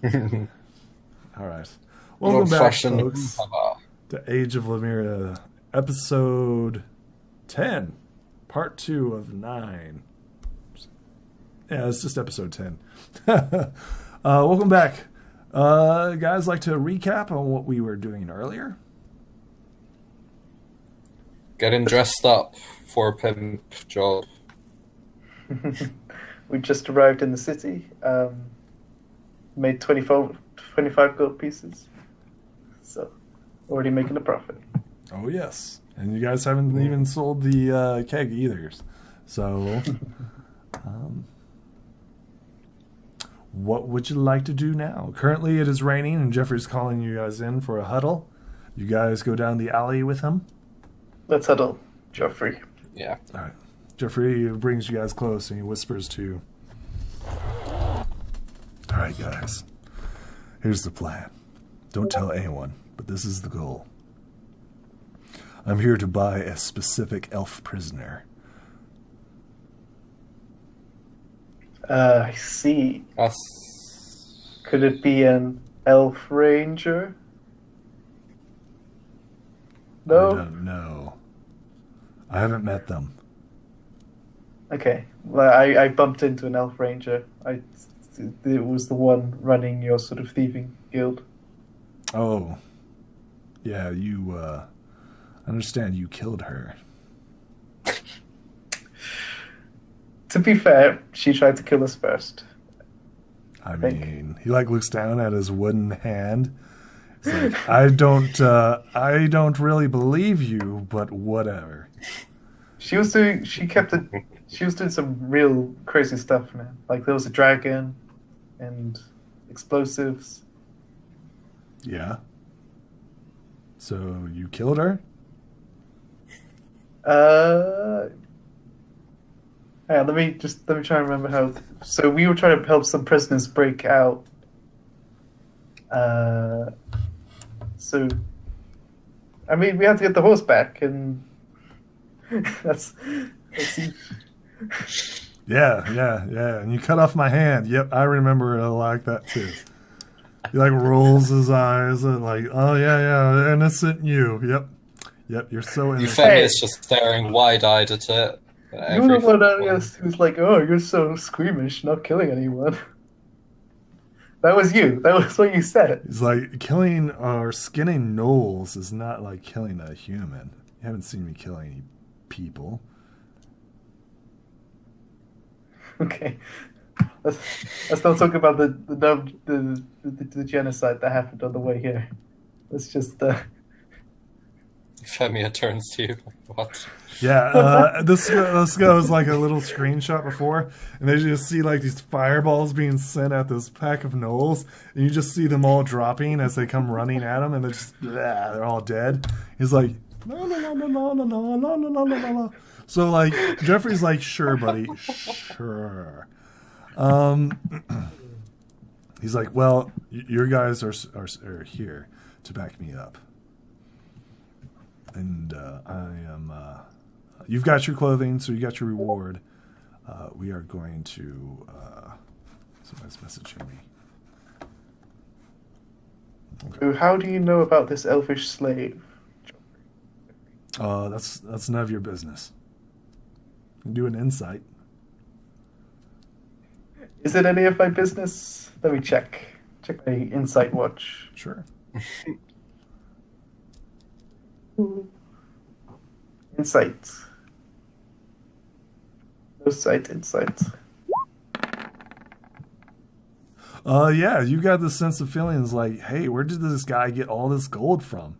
All right. Old Welcome back, fashioned. folks, to Age of Lemuria, episode 10, part 2 of 9. Yeah, it's just episode 10. Welcome back. Guys, like to recap on what we were doing earlier? Getting dressed up for a pimp job. We just arrived in the city, made 25 gold pieces. So, already making a profit. Oh, yes. And you guys haven't even sold the keg either. So, what would you like to do now? Currently, it is raining, and Jeffrey's calling you guys in for a huddle. You guys go down the alley with him. Let's huddle, Joffrey. Yeah. All right. Jeffrey brings you guys close, and he whispers to you. All right, guys. Here's the plan. Don't tell anyone, but this is the goal. I'm here to buy a specific elf prisoner. I see. That's... Could it be an elf ranger? I No? don't know. I haven't met them. Okay. Well, I bumped into an elf ranger. It was the one running your sort of thieving guild. Oh. Yeah, you, understand you killed her. To be fair, she tried to kill us first. I Think. mean, he looks down at his wooden hand. It's like, I don't really believe you, but whatever. She was doing some real crazy stuff, man. Like there was a dragon and explosives. Yeah. So you killed her? Yeah, let me try and remember how. So we were trying to help some prisoners break out. So, I mean, we had to get the horse back, and that's Yeah. And you cut off my hand. Yep, I remember it like that too. He rolls his eyes and oh yeah, innocent you. Yep, you're so innocent. Euphemia is just staring wide-eyed at it. You were the one who's like, "Oh, you're so squeamish, not killing anyone." That was you. That was what you said. He's like, killing or skinning gnolls is not like killing a human. You haven't seen me kill any people. Okay, let's not talk about the genocide that happened on the way here. Let's just. Euphemia turns to you. What? Yeah, this goes like a little screenshot before, and they just see these fireballs being sent at this pack of gnolls, and you just see them all dropping as they come running at him, and they're all dead. He's like, no. So Jeffrey's like, sure, buddy, sure. He's like, well, your guys are here to back me up, and I am. You've got your clothing, so you got your reward. We are going to... somebody's messaging me. Okay. So how do you know about this elfish slave? That's none of your business. Do an insight. Is it any of my business? Let me check. Check my insight watch. Sure. Insight. No sight, insight. Yeah, you got this sense of feelings like, hey, where did this guy get all this gold from?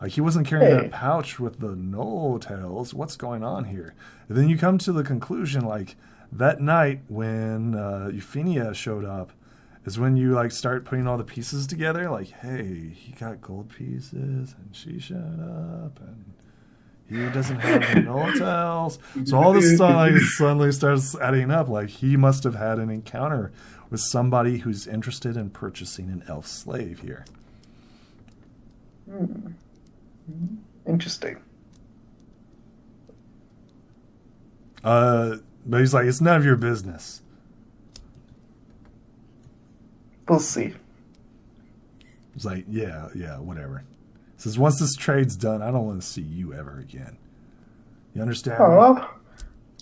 He wasn't carrying that pouch with the gnoll tails. What's going on here? And then you come to the conclusion, that night when Euphemia showed up is when you, start putting all the pieces together. Hey, he got gold pieces, and she showed up, and he doesn't have the gnoll tails. So all this stuff, suddenly starts adding up. He must have had an encounter with somebody who's interested in purchasing an elf slave here. Interesting. But he's like, it's none of your business. We'll see. He's like, yeah, whatever. He says, once this trade's done, I don't want to see you ever again. You understand? Oh,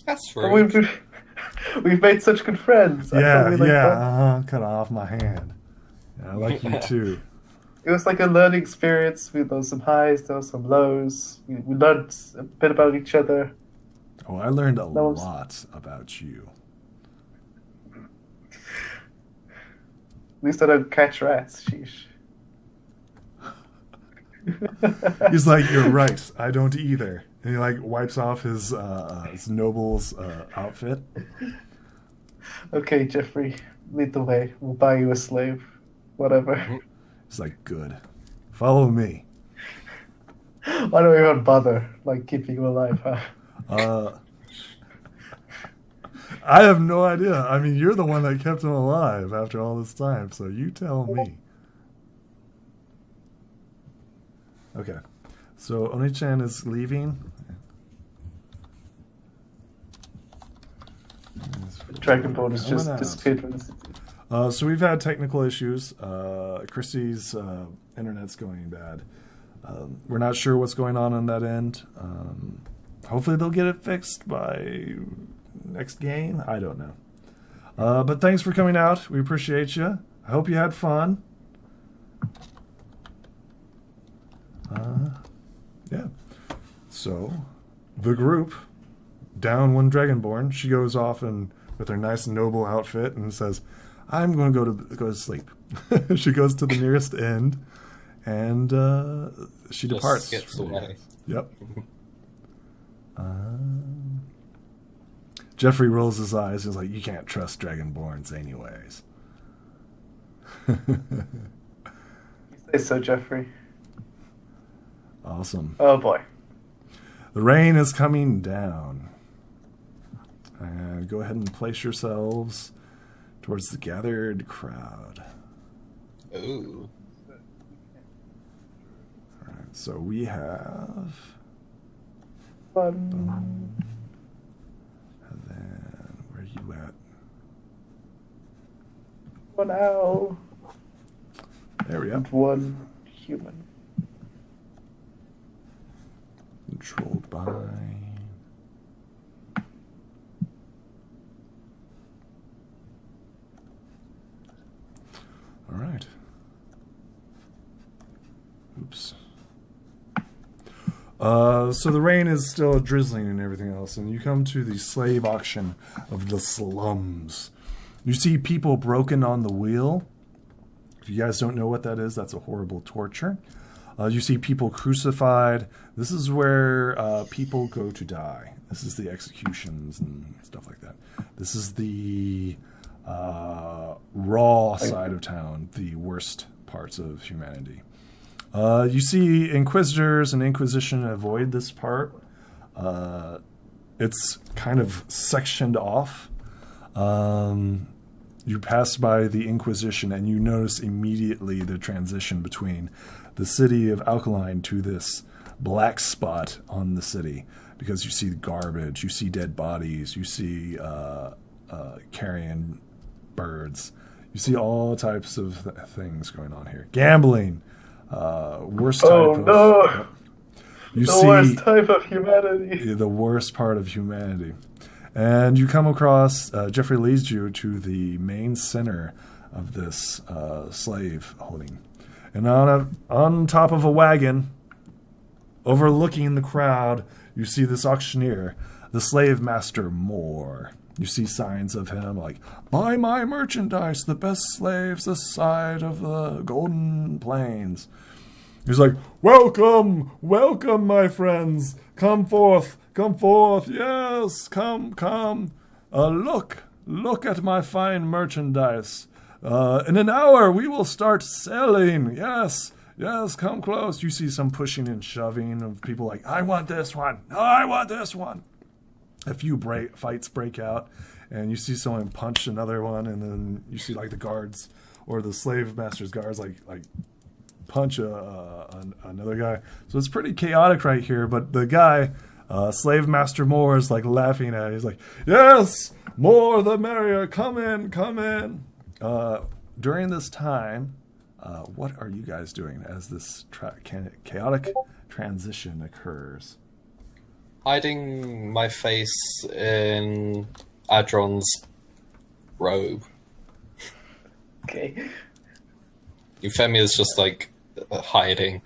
That's but rude. we've made such good friends. I Yeah, thought we, like, yeah. Cut off my hand. Yeah, I like you too. It was like a learning experience. There was some highs, there was some lows. We learned a bit about each other. Oh, I learned a was- lot about you. At least I don't catch rats. Sheesh. He's like, you're right. I don't either. And he like wipes off his noble's outfit. Okay, Jeffrey, lead the way. We'll buy you a slave. Whatever. He's like, good. Follow me. Why do we even bother, like, keeping you alive, huh? I have no idea. I mean, you're the one that kept him alive after all this time, so you tell me. Okay. So Oni-chan is leaving. Dragonborn is just Coming out. disappeared from the city. So we've had technical issues. Chrissy's internet's going bad. We're not sure what's going on that end. Hopefully they'll get it fixed by next game. I don't know. But thanks for coming out. We appreciate you. I hope you had fun. Yeah. So the group, down one Dragonborn, she goes off and with her nice noble outfit and says, I'm going to go to sleep. She goes to the nearest end, and she Just departs. skips away. Yep. Jeffrey rolls his eyes. He's like, you can't trust Dragonborns anyways. You say so, Jeffrey. Awesome. Oh, boy. The rain is coming down. And go ahead and place yourselves towards the gathered crowd. Ooh. All right, so we have... Fun. And then, where are you at? One owl. There we go. And one human. Controlled by... All right. Oops. So the rain is still drizzling and everything else, and you come to the slave auction of the slums. You see people broken on the wheel. If you guys don't know what that is, that's a horrible torture. You see people crucified. This is where people go to die. This is the executions and stuff like that. This is the raw side of town, the worst parts of humanity. You see Inquisitors and Inquisition avoid this part. It's kind of sectioned off. You pass by the Inquisition and you notice immediately the transition between the city of Alkaline to this black spot on the city, because you see garbage, you see dead bodies, you see carrion birds, you see all types of things going on here. Gambling, worst type Oh, of... no. You The see worst type of humanity. the worst part of humanity. And you come across, Jeffrey leads you to the main center of this slave holding. And on top of a wagon, overlooking the crowd, you see this auctioneer, the slave master Moore. You see signs of him like, buy my merchandise, the best slaves this side of the Golden Plains. He's like, welcome, my friends. Come forth, yes, come. Look at my fine merchandise. In an hour, we will start selling. Yes, come close. You see some pushing and shoving of people like, I want this one. A few fights break out, and you see someone punch another one, and then you see like the guards or the slave master's guards like punch another guy. So it's pretty chaotic right here, but the guy, Slave Master Moore, is like laughing at it. He's like, yes, more the merrier, come in. During this time, What are you guys doing as this chaotic transition occurs? Hiding my face in Adron's robe. Okay. Euphemia's just like hiding.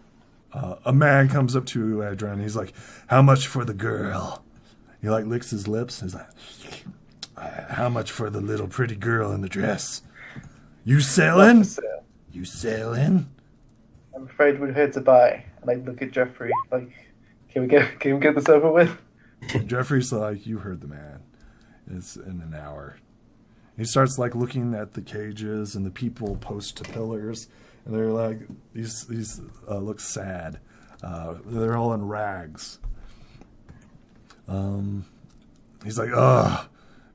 A man comes up to Adron. He's like, "How much for the girl?" He like licks his lips. He's like, "How much for the little pretty girl in the dress? You selling? You selling?" I'm afraid we're here to buy. And I look at Jeffrey like, can we get this over with? Jeffrey's like, "You heard the man. It's in an hour." He starts like looking at the cages and the people post to pillars, and they're like, these look sad. They're all in rags. He's like, "Ugh,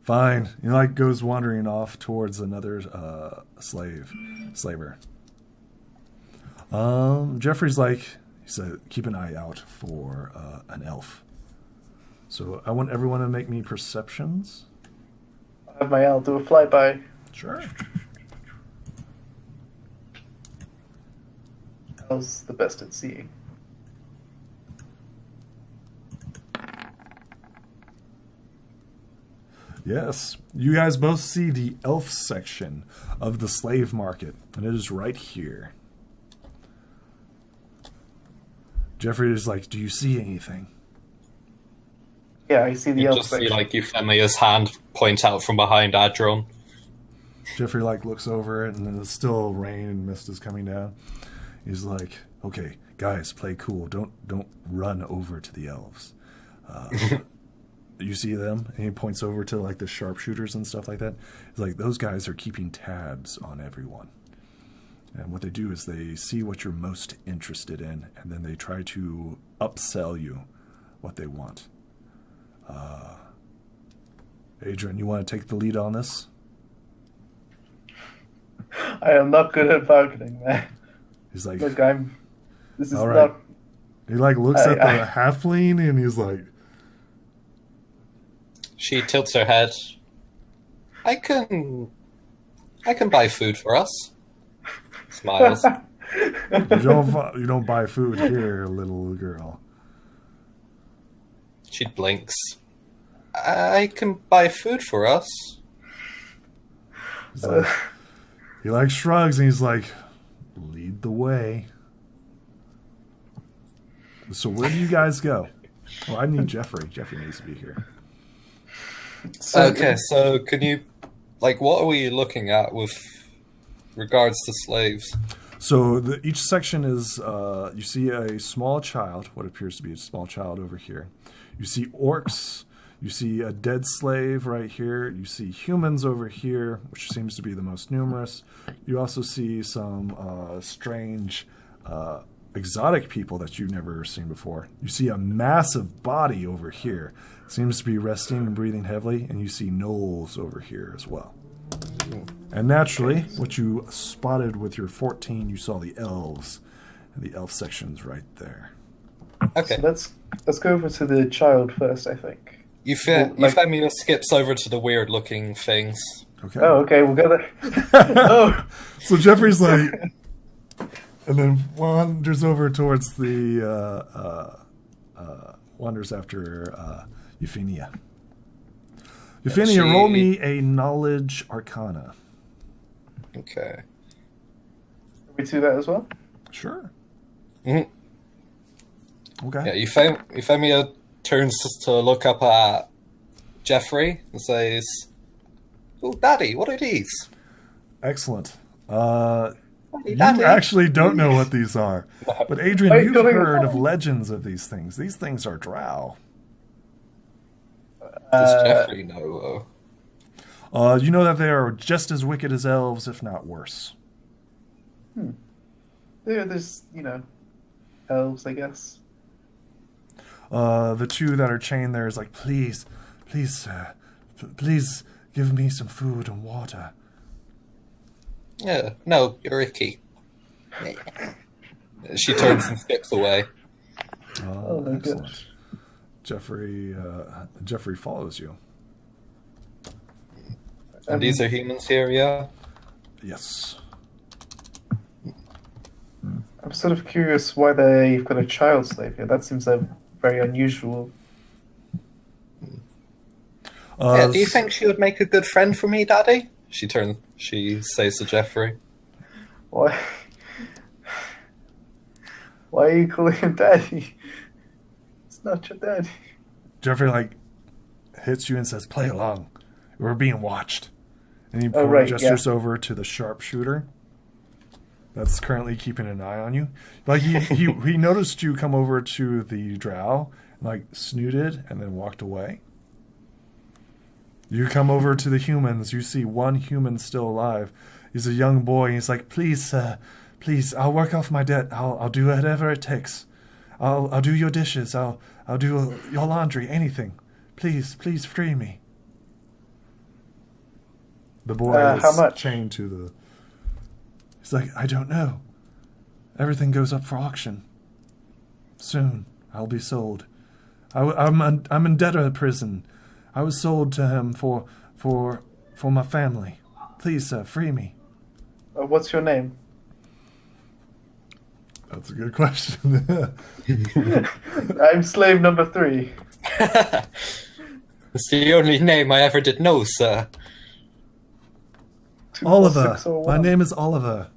fine." He like goes wandering off towards another slaver. Jeffrey's like, he said, "Keep an eye out for an elf." So I want everyone to make me perceptions. I'll have my owl do a flyby. Sure. Owl's the best at seeing. Yes. You guys both see the elf section of the slave market, and it is right here. Jeffrey is like, "Do you see anything?" Yeah, I see the You elf just see section. like Euphemia's hand point out from behind Adron. Jeffrey like looks over it, and then it's still rain and mist is coming down. He's like, "Okay, guys, play cool. Don't run over to the elves. You see them?" And he points over to like the sharpshooters and stuff like that. He's like, "Those guys are keeping tabs on everyone. And what they do is they see what you're most interested in, and then they try to upsell you what they want." Adrian, you want to take the lead on this? I am not good at bargaining, man. He's like, Look, this is all right. not. He like looks at the halfling, and he's like, She tilts her head. I can buy food for us. Smiles. you don't buy food here, little girl. She blinks. I can buy food for us. He's like, he like shrugs, and he's like, "Lead the way." So where do you guys go? Oh, I need Jeffrey. Jeffrey needs to be here. Okay, so can you, like, what are we looking at with regards to slaves? So each section is, you see a small child, what appears to be a small child over here. You see orcs. You see a dead slave right here. You see humans over here, which seems to be the most numerous. You also see some strange exotic people that you've never seen before. You see a massive body over here. Seems to be resting and breathing heavily. And you see gnolls over here as well. And naturally, what you spotted with your 14, you saw the elves. And the elf section's right there. Okay. So let's go over to the child first, I think. Euphemia skips over to the weird-looking things. Okay. Oh, okay, we'll go there. Oh, So Jeffrey's like, and then wanders over towards the, wanders after Euphemia. Euphemia, roll me a knowledge arcana. Okay. can we do that as well? Sure. Mhm. Okay. Yeah, Euphemia turns to look up at Jeffrey and says, "Oh, Daddy, what are these?" Excellent. Daddy, You Daddy." actually don't know what these are. But Adrian, Wait, you've going heard on? of legends of these things. These things are drow. Does Jeffrey know? You know that they are just as wicked as elves, if not worse. There's, elves, I guess. The two that are chained there is like, please, sir, please give me some food and water. Yeah, no, you're icky. She turns and skips away. Oh my Excellent. gosh. Jeffrey follows you. And these are humans here, yeah? Yes. sort of curious why they've got a child slave here. That seems very unusual. Do you think she would make a good friend for me, Daddy? She says to Jeffrey. Why? Why are you calling him Daddy? It's not your daddy. Jeffrey like hits you and says, "Play along. We're being watched." And he gestures over to the sharpshooter that's currently keeping an eye on you. Like he noticed you come over to the drow, and like snooted, and then walked away. You come over to the humans. You see one human still alive. He's a young boy. And he's like, "Please, sir, please. I'll work off my debt. I'll do whatever it takes. I'll do your dishes. I'll do your laundry. Anything. Please free me." The boy how is much? chained to the. He's like, "I don't know. Everything goes up for auction. Soon I'll be sold. I'm in debtor prison. I was sold to him for my family. Please, sir, free me." What's your name? That's a good question. I'm slave number 3. It's the only name I ever did know, sir. 2 Oliver. 6 or My 1. name is Oliver.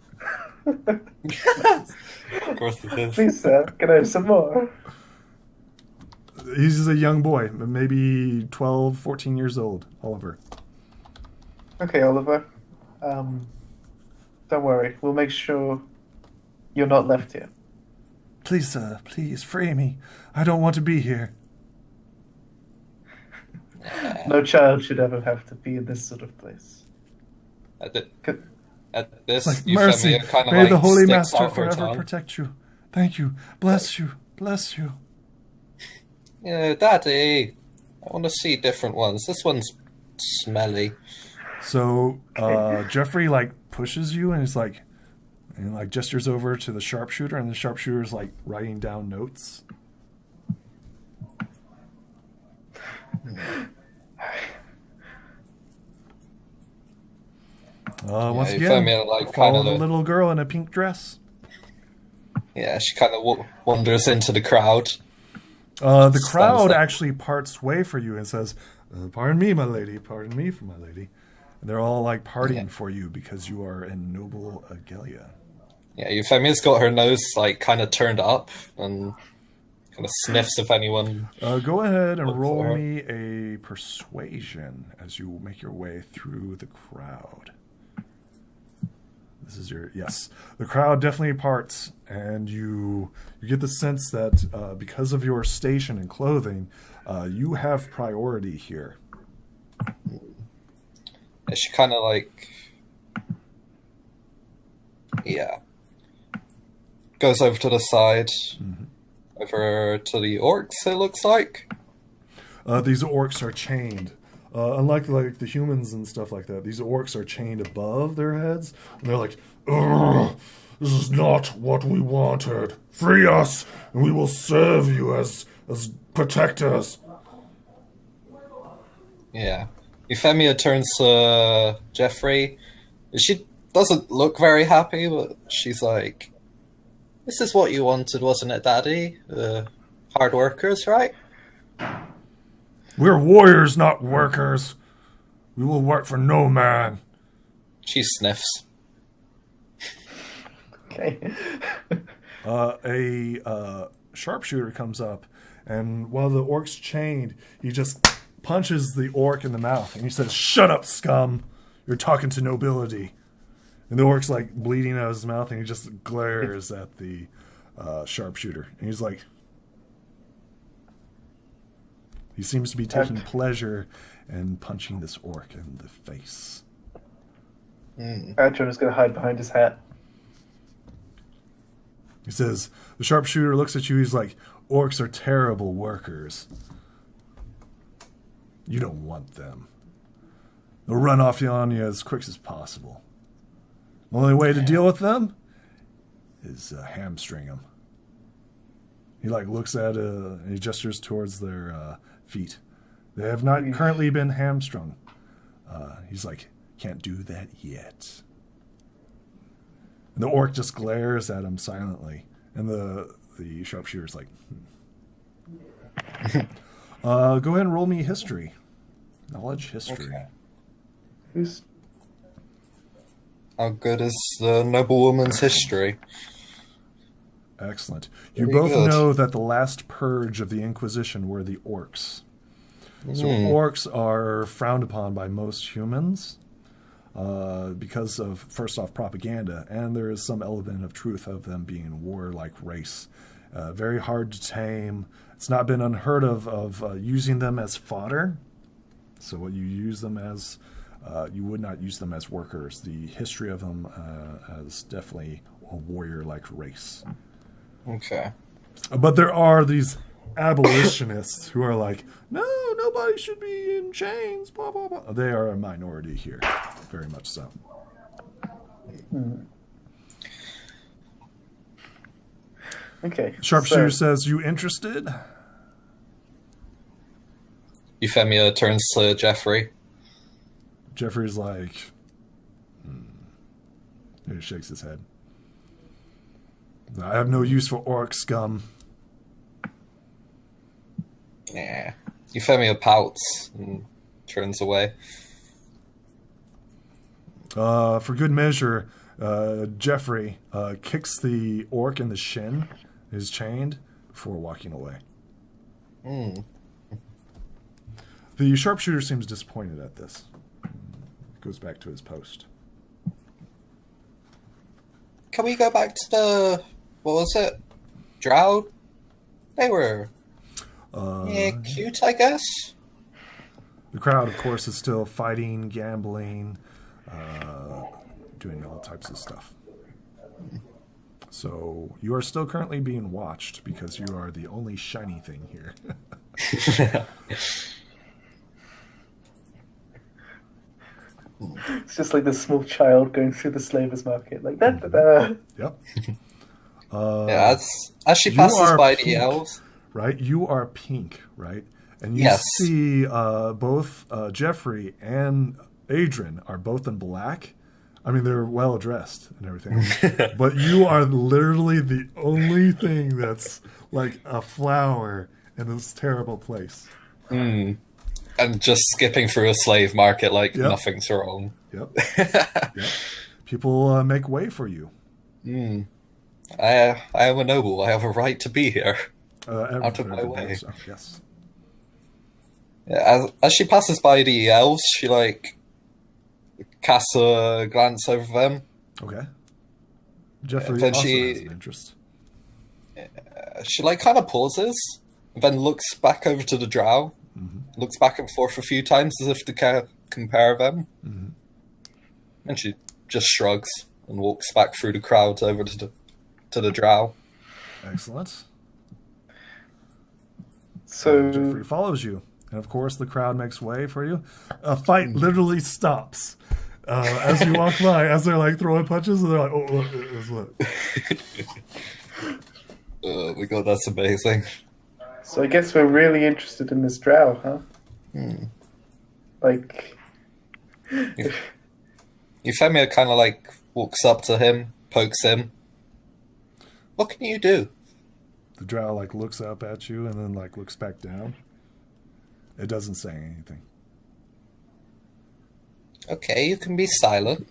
Of course it is. Please, sir, can I have some more? He's a young boy, maybe 12, 14 years old, Oliver. Okay, Oliver. Don't worry. We'll make sure you're not left here. Please, sir, please, free me. I don't want to be here. No child should ever have to be in this sort of place. At this, Like, you mercy, kind of may the Holy sticks Master out her forever tongue. protect you. Thank you. Bless you. Bless you. Yeah, Daddy, I want to see different ones. This one's smelly. So Jeffrey like pushes you and he's like, and like gestures over to the sharpshooter, and the sharpshooter's like writing down notes. Once you again, found me, like, follow kinda the little girl in a pink dress. Yeah, she kind of wanders into the crowd. The crowd Stands up. actually parts way for you and says, "Pardon me, my lady. Pardon me for my lady." And they're all like partying for you because you are in noble Agelia. Yeah, Euphemia's got her nose like kind of turned up and kind of sniffs if anyone. Go ahead and Look for roll her. me a persuasion as you make your way through the crowd. This is your yes. The crowd definitely parts, and you get the sense that because of your station and clothing, you have priority here. Yeah, she kind of like, yeah, goes over to the side, over to the orcs. It looks like. These orcs are chained. Unlike like the humans and stuff like that, these orcs are chained above their heads, and they're like, "Ugh, this is not what we wanted. Free us, and we will serve you as protectors." Yeah, Euphemia turns to Jeffrey. She doesn't look very happy, but she's like, "This is what you wanted, wasn't it, Daddy? Hard workers, right?" We're warriors, not workers. We will work for no man. She sniffs. Okay. A sharpshooter comes up, and while the orc's chained, he just punches the orc in the mouth, and he says, "Shut up, scum! You're talking to nobility." And the orc's like bleeding out of his mouth, and he just glares at the sharpshooter, and he's like, he seems to be taking pleasure in punching this orc in the face. Atron is going to hide behind his hat. He says, the sharpshooter looks at you, he's like, "Orcs are terrible workers. You don't want them. They'll run off on you as quick as possible. The only way to deal with them is hamstring them." He like looks at and he gestures towards their feet. They have not currently been hamstrung. He's like, "Can't do that yet." And the orc just glares at him silently, And the sharpshooter's like, go ahead and roll me history. Knowledge history. Okay. Who's How good is the noblewoman's history? Excellent. You Very both good. know that the last purge of the Inquisition were the orcs. So orcs are frowned upon by most humans because of, first off, propaganda, and there is some element of truth of them being a warlike race. Very hard to tame. It's not been unheard of using them as fodder. So what you use them as, you would not use them as workers. The history of them as definitely a warrior-like race. Okay. But there are these abolitionists who are like, no, nobody should be in chains, blah, blah, blah. They are a minority here, very much so. okay? Sharpshooter so, says, you interested? Euphemia turns to Jeffrey. Jeffrey's like, He shakes his head. I have no use for orc scum. Yeah. Euphemia pouts and turns away. For good measure, Jeffrey kicks the orc in the shin, is chained, before walking away. The sharpshooter seems disappointed at this. Goes back to his post. Can we go back to the... What was it? Drow? They were... cute, I guess? The crowd, of course, is still fighting, gambling, doing all types of stuff. So you are still currently being watched because you are the only shiny thing here. it's just like this small child going through the slavers market, like da da da. Yep. Yeah, as she passes by the elves. Right? You are pink, right? And you Yes. see both Jeffrey and Adrian are both in black. I mean, they're well dressed and everything. But you are literally the only thing that's like a flower in this terrible place. And just skipping through a slave market like Yep. nothing's wrong. Yep. Yep. People make way for you. I am a noble. I have a right to be here. Out of my way. Yes. Yeah, as she passes by the elves, she like casts a glance over them. Okay. Jeffrey then also she- has an interest. She like kind of pauses, then looks back over to the drow, looks back and forth a few times as if to compare them, and she just shrugs and walks back through the crowd over to the drow. Excellent. So Jeffrey follows you. And of course, the crowd makes way for you. A fight literally stops as you walk by, as they're like throwing punches, and they're like, oh, look. Oh my god, that's amazing. So I guess we're really interested in this drow, huh? Like, Euphemia kind of like walks up to him, pokes him. What can you do? The drow like looks up at you and then like looks back down. It doesn't say anything. Okay, you can be silent.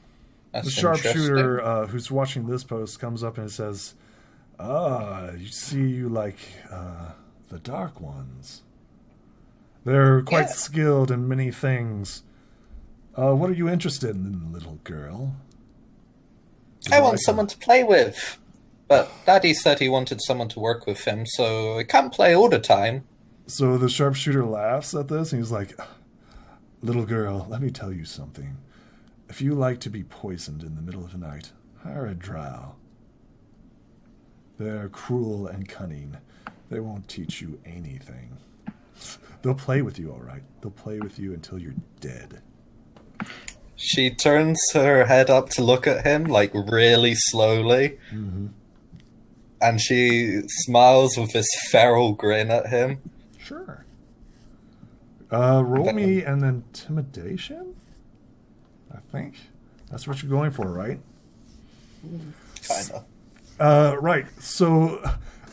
That's The interesting. sharpshooter who's watching this post comes up and says, you see you like the Dark Ones. They're quite Yeah. skilled in many things. What are you interested in, little girl? I want someone to play with. But Daddy said he wanted someone to work with him, so I can't play all the time. So the sharpshooter laughs at this, and he's like, little girl, let me tell you something. If you like to be poisoned in the middle of the night, hire a drow. They're cruel and cunning. They won't teach you anything. They'll play with you, all right. They'll play with you until you're dead. She turns her head up to look at him, like really slowly. And she smiles with this feral grin at him. Sure. Roll me an intimidation? I think. That's what you're going for, right? Kinda. Right. So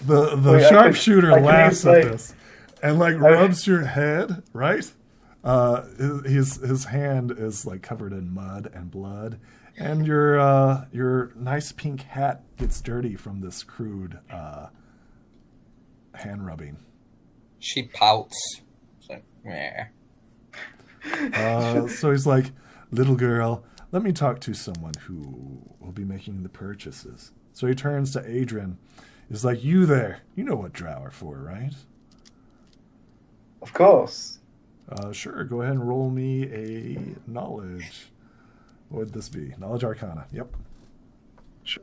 the Wait, sharpshooter I can laughs use at my- this and like rubs your head, right? His hand is like covered in mud and blood, and your nice pink hat gets dirty from this crude hand rubbing. She pouts. It's like, meh. So he's like, little girl, let me talk to someone who will be making the purchases. So he turns to Adrian. He's like, you there, you know what drow are for, right? Of course. Sure, go ahead and roll me a knowledge. What would this be? Knowledge Arcana. Yep. Sure.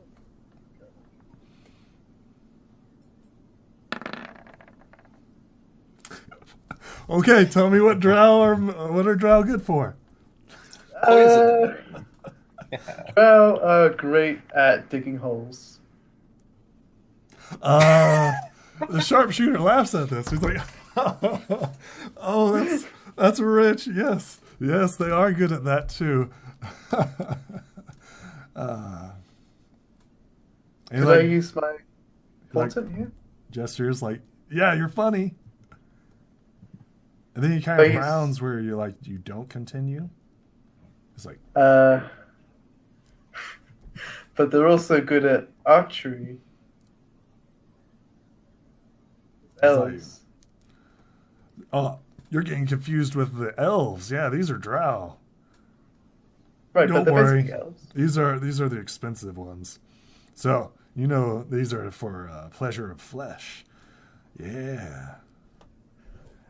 Okay, tell me what are drow good for? Poison. Well, great at digging holes. The sharpshooter laughs at this. He's like, "Oh, that's rich. Yes, yes, they are good at that too." And Could I use my portent here? gestures like, "Yeah, you're funny." And then he kind of Please. frowns where you're like, "You don't continue." It's like, But they're also good at archery. Elves. "Oh, you're getting confused with the elves. Yeah, these are drow. Right, Don't but they're worry. basically elves. These are the expensive ones. So, these are for pleasure of flesh. Yeah.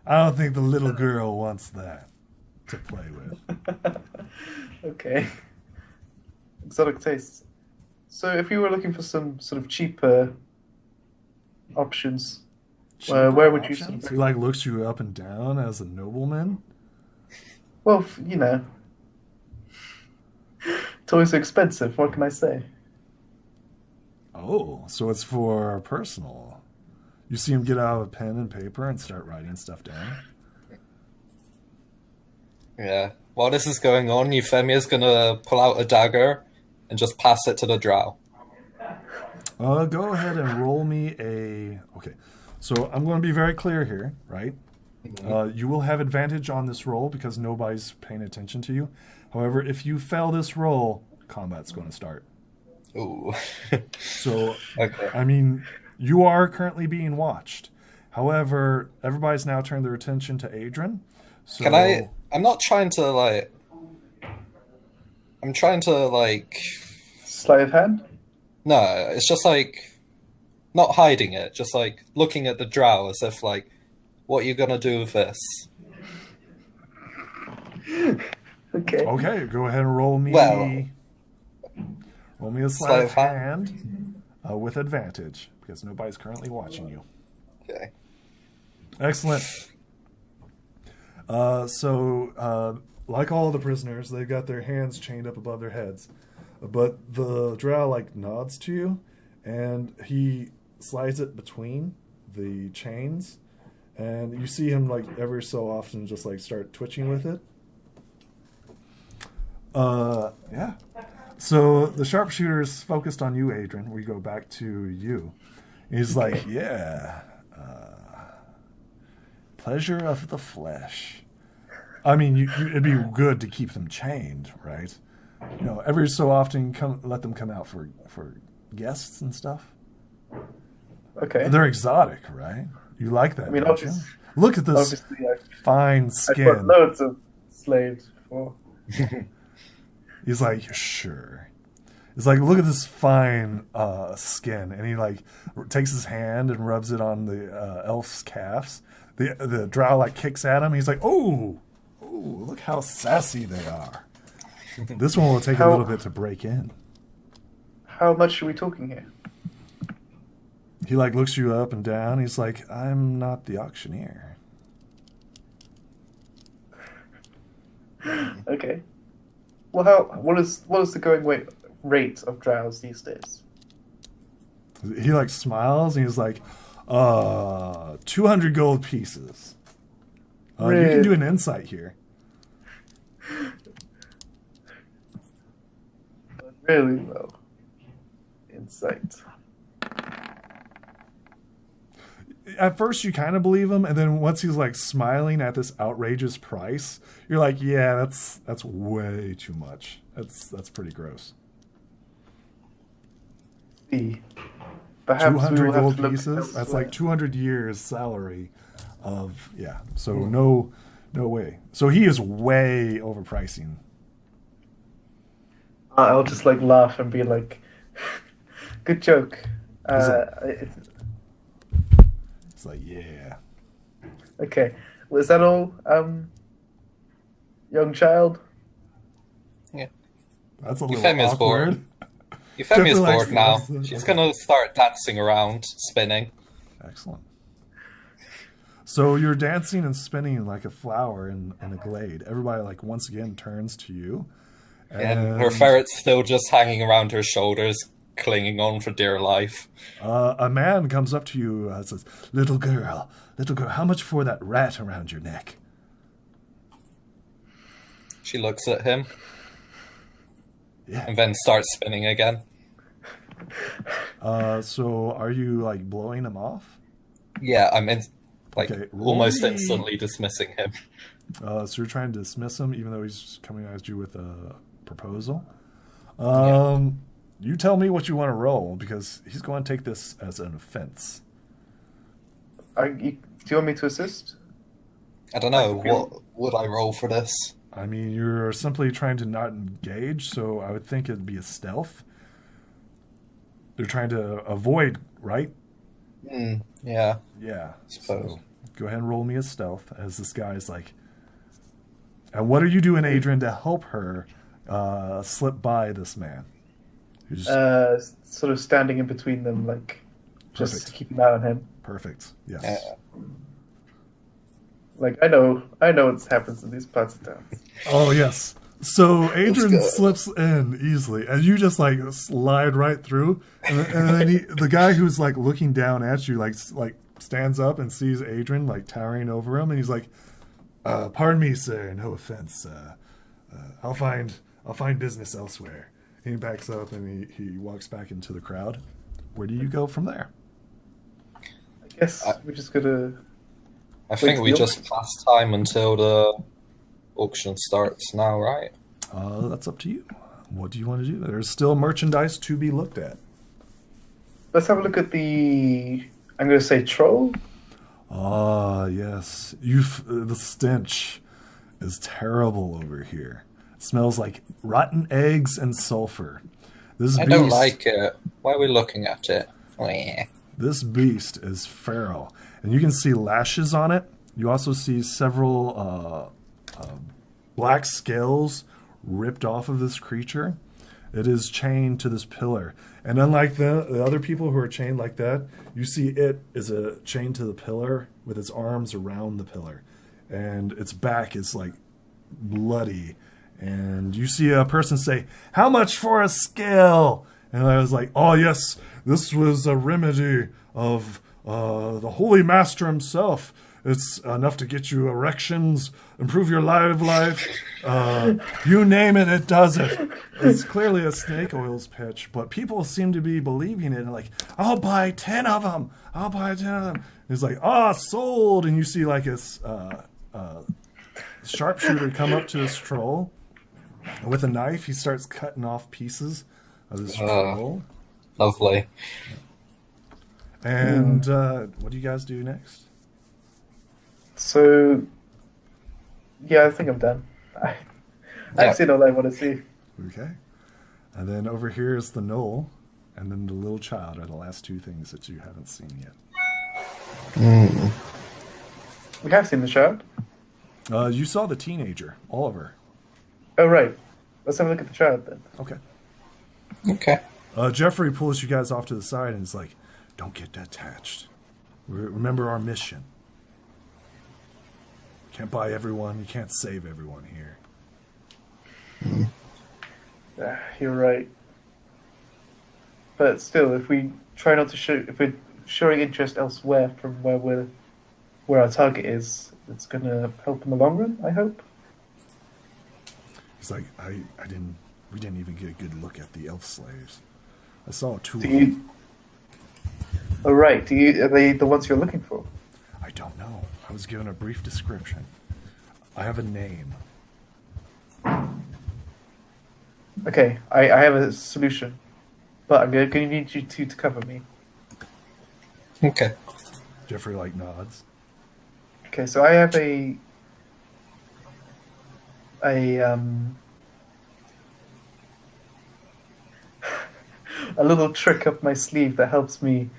I don't think the little girl wants that to play with." Okay. Exotic tastes. So if you were looking for some sort of cheaper options, Cheaper where would you options? sort He like looks you up and down as a nobleman. well, it's always expensive. What can I say? Oh, so it's for personal. You see him get out a pen and paper and start writing stuff down. Yeah. While this is going on, Euphemia's gonna pull out a dagger and just pass it to the drow. Go ahead and roll me a. Okay, so I'm going to be very clear here, right? You will have advantage on this roll because nobody's paying attention to you. However, if you fail this roll, combat's going to start. Ooh. So, Okay. I mean, you are currently being watched. However, everybody's now turned their attention to Adrian. So, Can I? I'm not trying to like. I'm trying to like. Sleight of hand? No, it's just like not hiding it, just like looking at the drow as if like, what are you gonna do with this? Okay. Okay, go ahead and roll me. Well, roll me a sleight of hand with advantage because nobody's currently watching you. Okay. Excellent. Like all the prisoners, they've got their hands chained up above their heads. But the drow like nods to you, and he slides it between the chains, and you see him like every so often just like start twitching with it. Yeah. So the sharpshooter's focused on you, Adrian. We go back to you. He's like, yeah. Pleasure of the flesh. I mean, it'd be good to keep them chained, right? Every so often, let them come out for guests and stuff. Okay. They're exotic, right? You like that, I mean, don't you? Look at this obviously, fine I put skin. loads of slaves before. He's like, sure. He's like, look at this fine skin, and he like takes his hand and rubs it on the elf's calves. The drow like kicks at him. He's like, oh, look how sassy they are. This one will take a little bit to break in. How much are we talking here? He like looks you up and down. He's like, I'm not the auctioneer. Okay. Well, what is the going rate of drows these days? He like smiles and he's like, 200 gold pieces. You can Really? do an insight here. Really low. Insight. at first you kind of believe him, and then once he's like smiling at this outrageous price, you're like, yeah, that's way too much. That's pretty gross. Perhaps we 200 will have gold to look pieces. That's elsewhere. like 200 years salary of So no way. So he is way overpricing. I'll just like laugh and be like, "Good joke." It's like, yeah. Okay, was that all, young child? Yeah. That's a little Euphemia's awkward. bored. Euphemia's Jeffrey likes bored now. this. She's gonna start dancing around, spinning. Excellent. So you're dancing and spinning like a flower in a glade. Everybody like once again turns to you. And her ferret's still just hanging around her shoulders, clinging on for dear life. A man comes up to you and says, little girl, how much for that rat around your neck?" She looks at him Yeah. and then starts spinning again. So are you like blowing him off? Yeah, I'm Okay, almost roll me- instantly dismissing him. So you're trying to dismiss him even though he's coming at you with a proposal. You tell me what you want to roll because he's going to take this as an offense. Do you want me to assist? I don't know, what would I roll for this? I mean, you're simply trying to not engage, so I would think it'd be a stealth. You're trying to avoid, right? Yeah. Yeah. Suppose. So go ahead and roll me a stealth as this guy's like... And what are you doing, Adrian, to help her slip by this man? Sort of standing in between them, like, just Perfect. keep an eye on him. Perfect. Yes. Like, I know what happens in these parts of town. Oh, yes. So Adrian go. slips in easily, and you just like slide right through. And then the guy who's like looking down at you, like stands up and sees Adrian like towering over him, and he's like, "Pardon me, sir. No offense. I'll find business elsewhere." And he backs up and he walks back into the crowd. Where do you go from there? I guess we're just gonna. I think we the just pass time until the auction starts now, right? That's up to you. What do you want to do? There's still merchandise to be looked at. Let's have a look at the. I'm going to say troll. Ah, yes. The stench is terrible over here. It smells like rotten eggs and sulfur. I don't like it. Why are we looking at it? Oh, yeah. This beast is feral, and you can see lashes on it. You also see several black scales ripped off of this creature. It is chained to this pillar. And unlike the other people who are chained like that, you see it is chained to the pillar with its arms around the pillar. And its back is like bloody. And you see a person say, "How much for a scale?" And I was like, "Oh, yes, this was a remedy of the Holy Master himself. It's enough to get you erections, improve your life. You name it, it does it." It's clearly a snake oils pitch, but people seem to be believing it and like, "I'll buy 10 of them. I'll buy 10 of them." It's like, sold. And you see like this sharpshooter come up to this troll. And with a knife, he starts cutting off pieces of this troll. Lovely. And what do you guys do next? So, yeah, I think I'm done. I've seen all I want to see. Okay. And then over here is the knoll, and then the little child are the last two things that you haven't seen yet. We have seen the child. You saw the teenager, Oliver. Oh, right. Let's have a look at the child then. Okay. Okay. Jeffrey pulls you guys off to the side and is like, "Don't get attached. Remember our mission. Can't buy everyone. You can't save everyone here." You're right. But still, if we try not to show, if we're showing interest elsewhere from where our target is, it's going to help in the long run, I hope. He's like, we didn't even get a good look at the elf slaves. I saw two of Do them. you? Oh, right. Are they the ones you're looking for? don't know. I was given a brief description. I have a name. Okay, I have a solution, but I'm going to need you two to cover me. Okay. Jeffrey nods. Okay, so I have a a little trick up my sleeve that helps me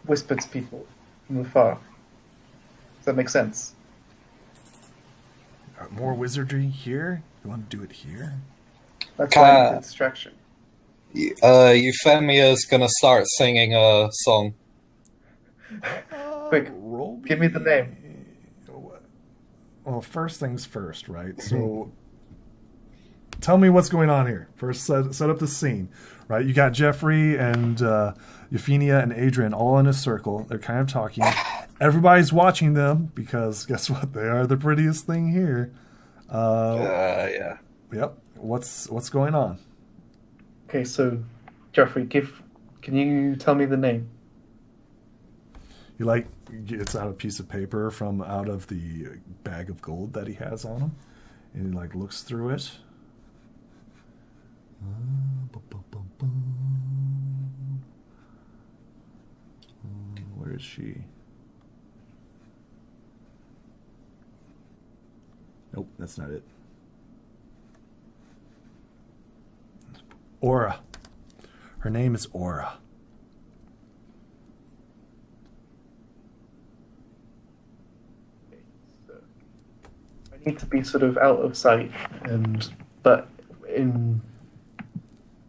whisper to people from afar. Does that make sense? More wizardry here? You want to do it here? That's why I need a distraction. Euphemia's gonna start singing a song. Quick, give me the name. Well, first things first, right? So, tell me what's going on here. First, set up the scene, right? You got Jeffrey and Euphemia and Adrian all in a circle. They're kind of talking. Everybody's watching them because guess what? They are the prettiest thing here. Yeah. Yep. What's going on? Okay, so Jeffrey, can you tell me the name? He gets out a piece of paper from out of the bag of gold that he has on him, and he looks through it. Where is she? Nope, that's not it. Aura. Her name is Aura. I need to be sort of out of sight, but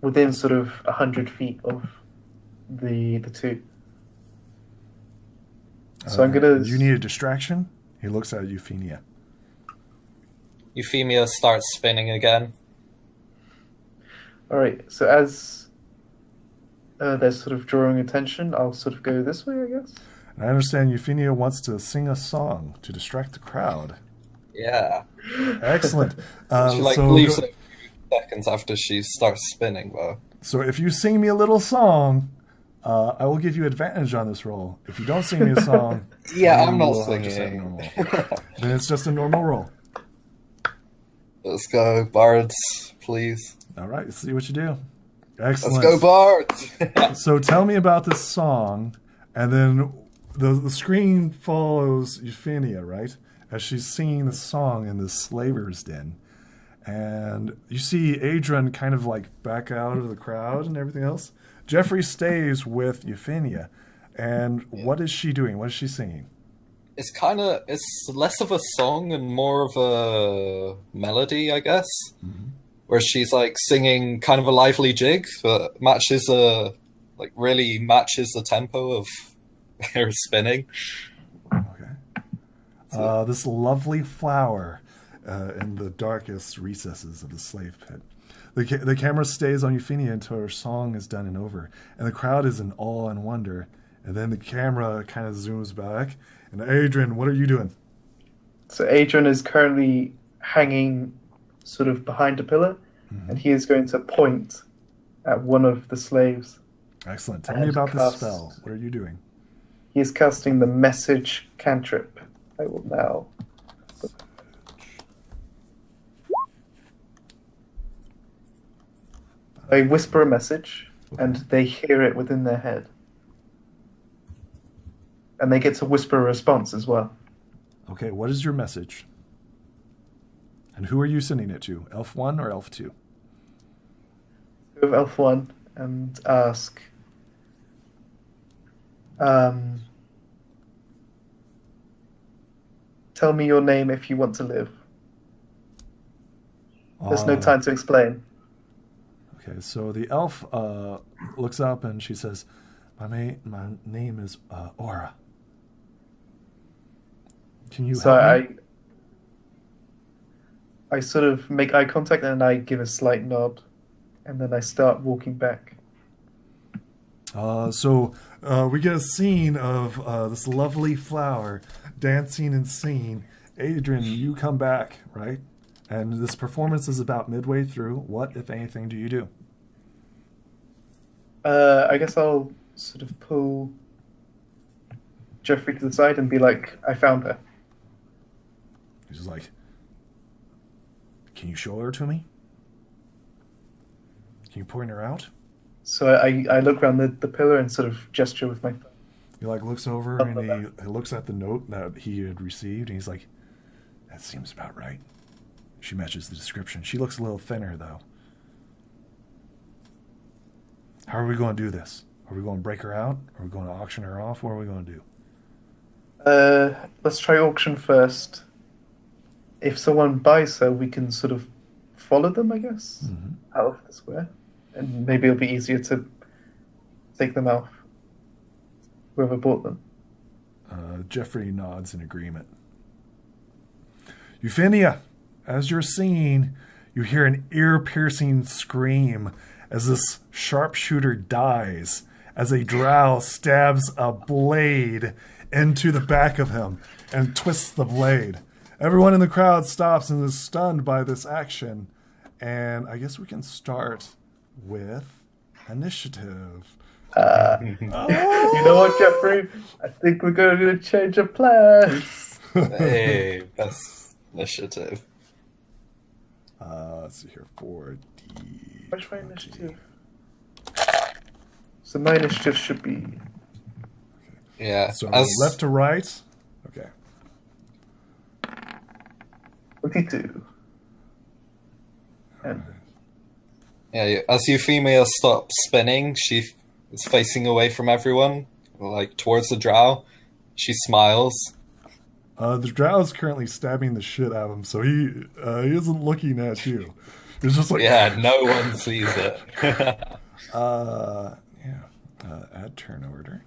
within sort of 100 feet of the two. So I'm gonna. You need a distraction? He looks at Euphemia. Euphemia starts spinning again. All right. So as they're sort of drawing attention, I'll sort of go this way, I guess. And I understand Euphemia wants to sing a song to distract the crowd. Yeah. Excellent. She leaves it a few seconds after she starts spinning, though. So if you sing me a little song, I will give you advantage on this roll. If you don't sing me a song, yeah, I'm not just have a singing. normal roll. Then it's just a normal roll. Let's go, bards, please. All right, let's see what you do. Excellent. Let's go, bards. So tell me about this song, and then the screen follows Euphemia, right? As she's singing the song in the slaver's den. And you see Adrian kind of back out of the crowd and everything else. Jeffrey stays with Euphemia. And what is she doing? What is she singing? It's less of a song and more of a melody, I guess. Mm-hmm. Where she's singing kind of a lively jig that really matches the tempo of her spinning. Okay. This lovely flower in the darkest recesses of the slave pit. The camera stays on Euphemia until her song is done and over, and the crowd is in awe and wonder. And then the camera kind of zooms back. And Adrian, what are you doing? So Adrian is currently hanging sort of behind a pillar, and he is going to point at one of the slaves. Excellent. Tell me about the spell. What are you doing? He is casting the message cantrip. I will now. I whisper a message, and they hear it within their head. And they get to whisper a response as well. Okay, what is your message? And who are you sending it to? Elf 1 or Elf 2? Go with Elf 1 and ask... tell me your name if you want to live. There's no time to explain. Okay, so the elf looks up and she says, my name is Aura. Can you help me? I sort of make eye contact and I give a slight nod, and then I start walking back. So we get a scene of this lovely flower dancing and singing. Adrian, you come back, right? And this performance is about midway through. What, if anything, do you do? I guess I'll sort of pull Jeffrey to the side and be like, I found her. He's just like, can you show her to me? Can you point her out? So I look around the pillar and sort of gesture with my thumb. He like looks over and he looks at the note that he had received, and he's like, that seems about right. She matches the description. She looks a little thinner, though. How are we going to do this? Are we going to break her out? Are we going to auction her off? What are we going to do? Let's try auction first. If someone buys her, we can sort of follow them, I guess, out of the square. And maybe it'll be easier to take them out. Whoever bought them. Jeffrey nods in agreement. Euphemia, as you're singing, you hear an ear-piercing scream as this sharpshooter dies, as a drow stabs a blade into the back of him and twists the blade. Everyone in the crowd stops and is stunned by this action. And I guess we can start with initiative. You know what, Jeffrey? I think we're going to change of plans. Hey, that's initiative. Let's see here. 4D. What's my initiative? So my initiative should be... Yeah. So left to right. Okay. 22. And Yeah, as Euphemia stops spinning, she is facing away from everyone, like towards the drow. She smiles. The drow is currently stabbing the shit out of him, so he isn't looking at you. It's just like... Yeah, no one sees it. Add turn order.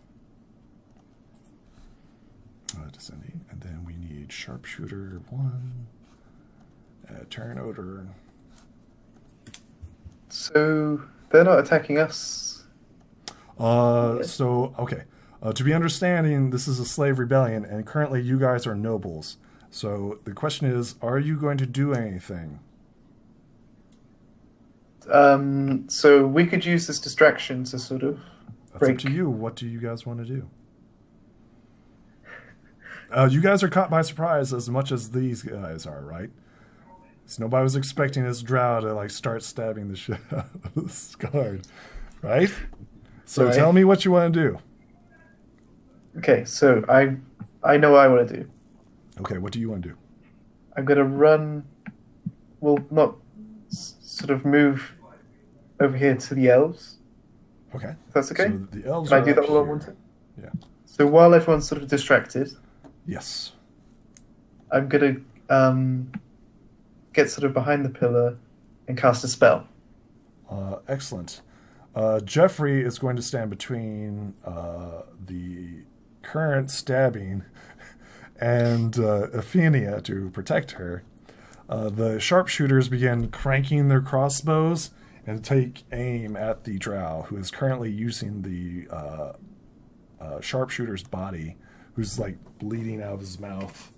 Descending. And then we need sharpshooter 1. Add turn order. so they're not attacking us. Okay. To be understanding, this is a slave rebellion, and currently you guys are nobles. So the question is, are you going to do anything? So we could use this distraction to sort of That's break. up to you. What do you guys want to do? You guys are caught by surprise as much as these guys are, right? So nobody was expecting this drow to like start stabbing the shit out of this guard, right? So Right. tell me what you want to do. Okay, so I know what I want to do. Okay, what do you want to do? I'm going to run. Well, not sort of move over here to the elves. Okay. If that's okay. So the elves Can I are do that up all I here. want to? Yeah. So while everyone's sort of distracted, Yes. I'm going to get sort of behind the pillar and cast a spell. Excellent. Jeffrey is going to stand between the current stabbing and Euphemia to protect her. The sharpshooters begin cranking their crossbows and take aim at the drow, who is currently using the sharpshooter's body, who's like bleeding out of his mouth.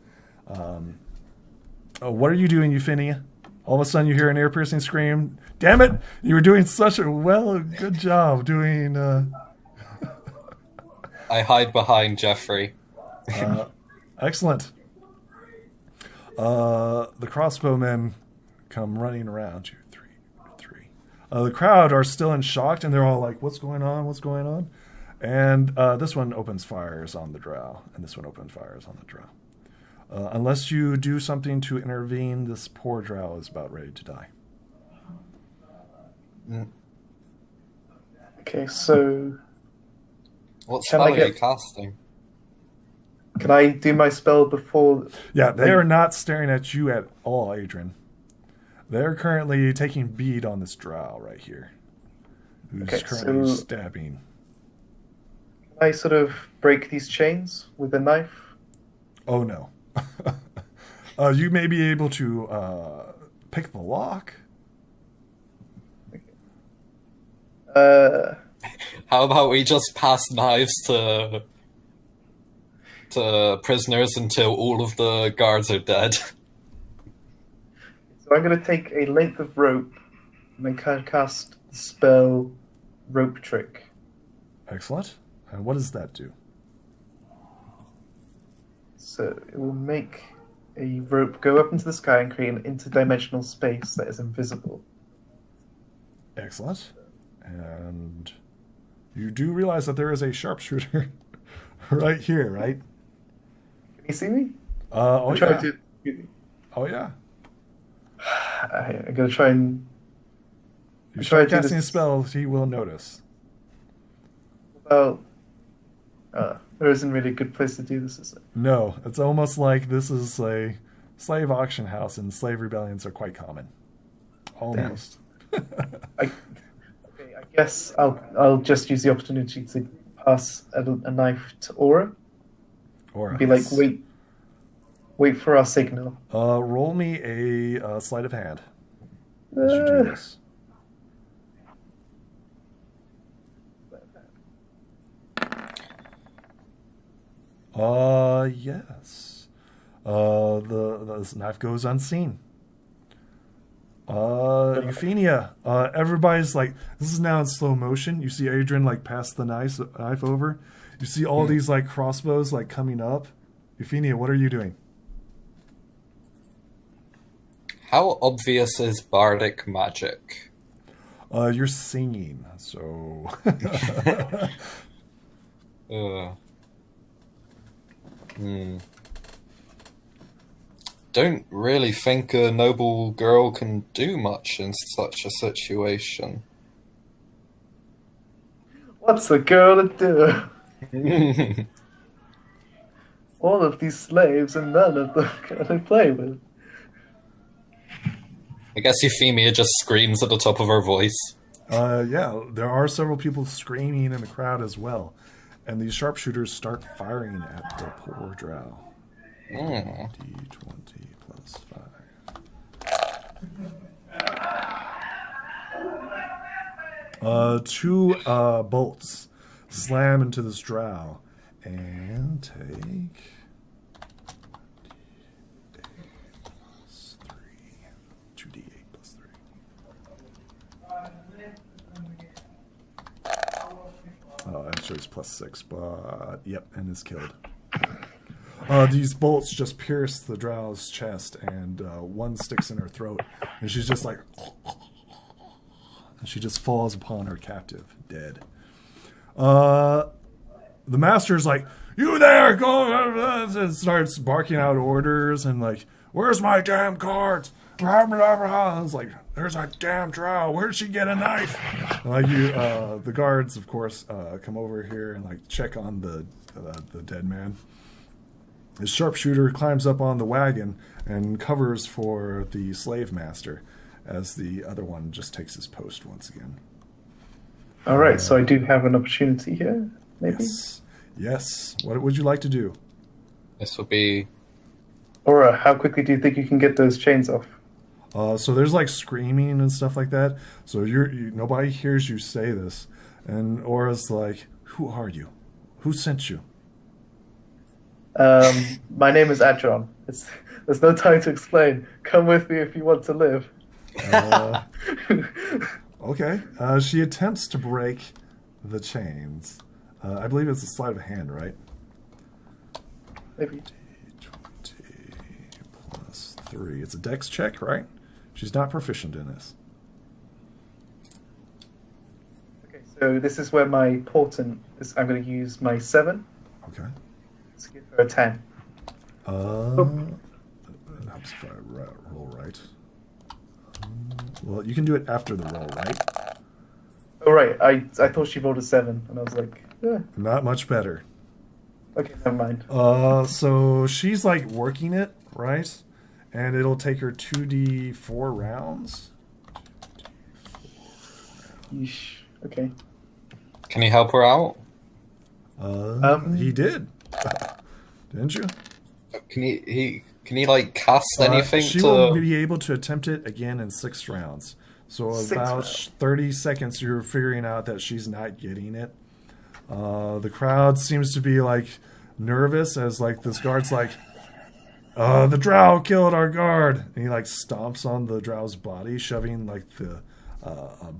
What are you doing, Euphemia? All of a sudden you hear an ear-piercing scream. Damn it! You were doing such a good job doing... I hide behind Jeffrey. Excellent. The crossbowmen come running around. 2, 3, 3. The crowd are still in shock, and they're all like, what's going on? What's going on? And this one opens fires on the drow, and this one opens fires on the drow. Unless you do something to intervene, this poor drow is about ready to die. Okay, so What Can spell I are you get- casting? can I do my spell before? Yeah, they are not staring at you at all, Adrian. They're currently taking bead on this drow right here, who's Okay, currently so- stabbing. Can I sort of break these chains with a knife? Oh no. You may be able to pick the lock. How about we just pass knives to prisoners until all of the guards are dead? So I'm going to take a length of rope and then cast the spell Rope Trick. Excellent. And what does that do? So it will make a rope go up into the sky and create an interdimensional space that is invisible. Excellent. And you do realize that there is a sharpshooter right here, right? Can you see me? Oh, Try yeah. to. Oh, yeah. I'm gonna try and. You try start to do casting a this- spell, he will notice. Well, there isn't really a good place to do this, is it? No, it's almost like this is a slave auction house, and slave rebellions are quite common. Almost. I guess I'll just use the opportunity to pass a knife to Aura. Or Be like, wait for our signal. roll me a sleight of hand as you do this. Yes. This knife goes unseen. Euphemia, everybody's like, this is now in slow motion. You see Adrian like pass the knife over. You see all these like crossbows like coming up. Euphemia, what are you doing? How obvious is bardic magic? You're singing, so Don't really think a noble girl can do much in such a situation. What's a girl to do? All of these slaves and none of them can I play with. I guess Euphemia just screams at the top of her voice. yeah, there are several people screaming in the crowd as well, and these sharpshooters start firing at the poor drow. D20 plus 5. Two bolts slam into this drow and take 2d8 plus 3. Actually, it's plus 6, but yep, and is killed. These bolts just pierce the drow's chest, and one sticks in her throat, and she's just like, and she just falls upon her captive, dead. The master's like, "You there, go!" and starts barking out orders, and like, "Where's my damn cards?" It's like, "There's a damn drow. Where'd she get a knife?" And like the guards, of course, come over here and like check on the dead man. The sharpshooter climbs up on the wagon and covers for the slave master, as the other one just takes his post once again. All right, so I do have an opportunity here, maybe? Yes. What would you like to do? This would be... Aura, how quickly do you think you can get those chains off? So there's like screaming and stuff like that. So nobody hears you say this. And Aura's like, "Who are you? Who sent you?" My name is Adron. There's no time to explain. Come with me if you want to live. Okay. She attempts to break the chains. I believe it's a sleight of hand, right? Maybe. 20 plus 3. It's a dex check, right? She's not proficient in this. Okay, so this is where my portent is. I'm going to use my 7. Okay. Let's give her a 10. It helps if I roll right. Well, you can do it after the roll, right? Oh, right. I thought she rolled a 7, and I was like, yeah. Not much better. Okay, never mind. So she's like working it, right? And it'll take her 2d4 rounds. Yeesh. Okay. Can you help her out? He did. Didn't you? Can he like cast anything she to... will be able to attempt it again in 6 rounds. So 6 about rounds. 30 seconds, you're figuring out that she's not getting it. The crowd seems to be like nervous as like this guard's like, "The drow killed our guard," and he like stomps on the drow's body, shoving like the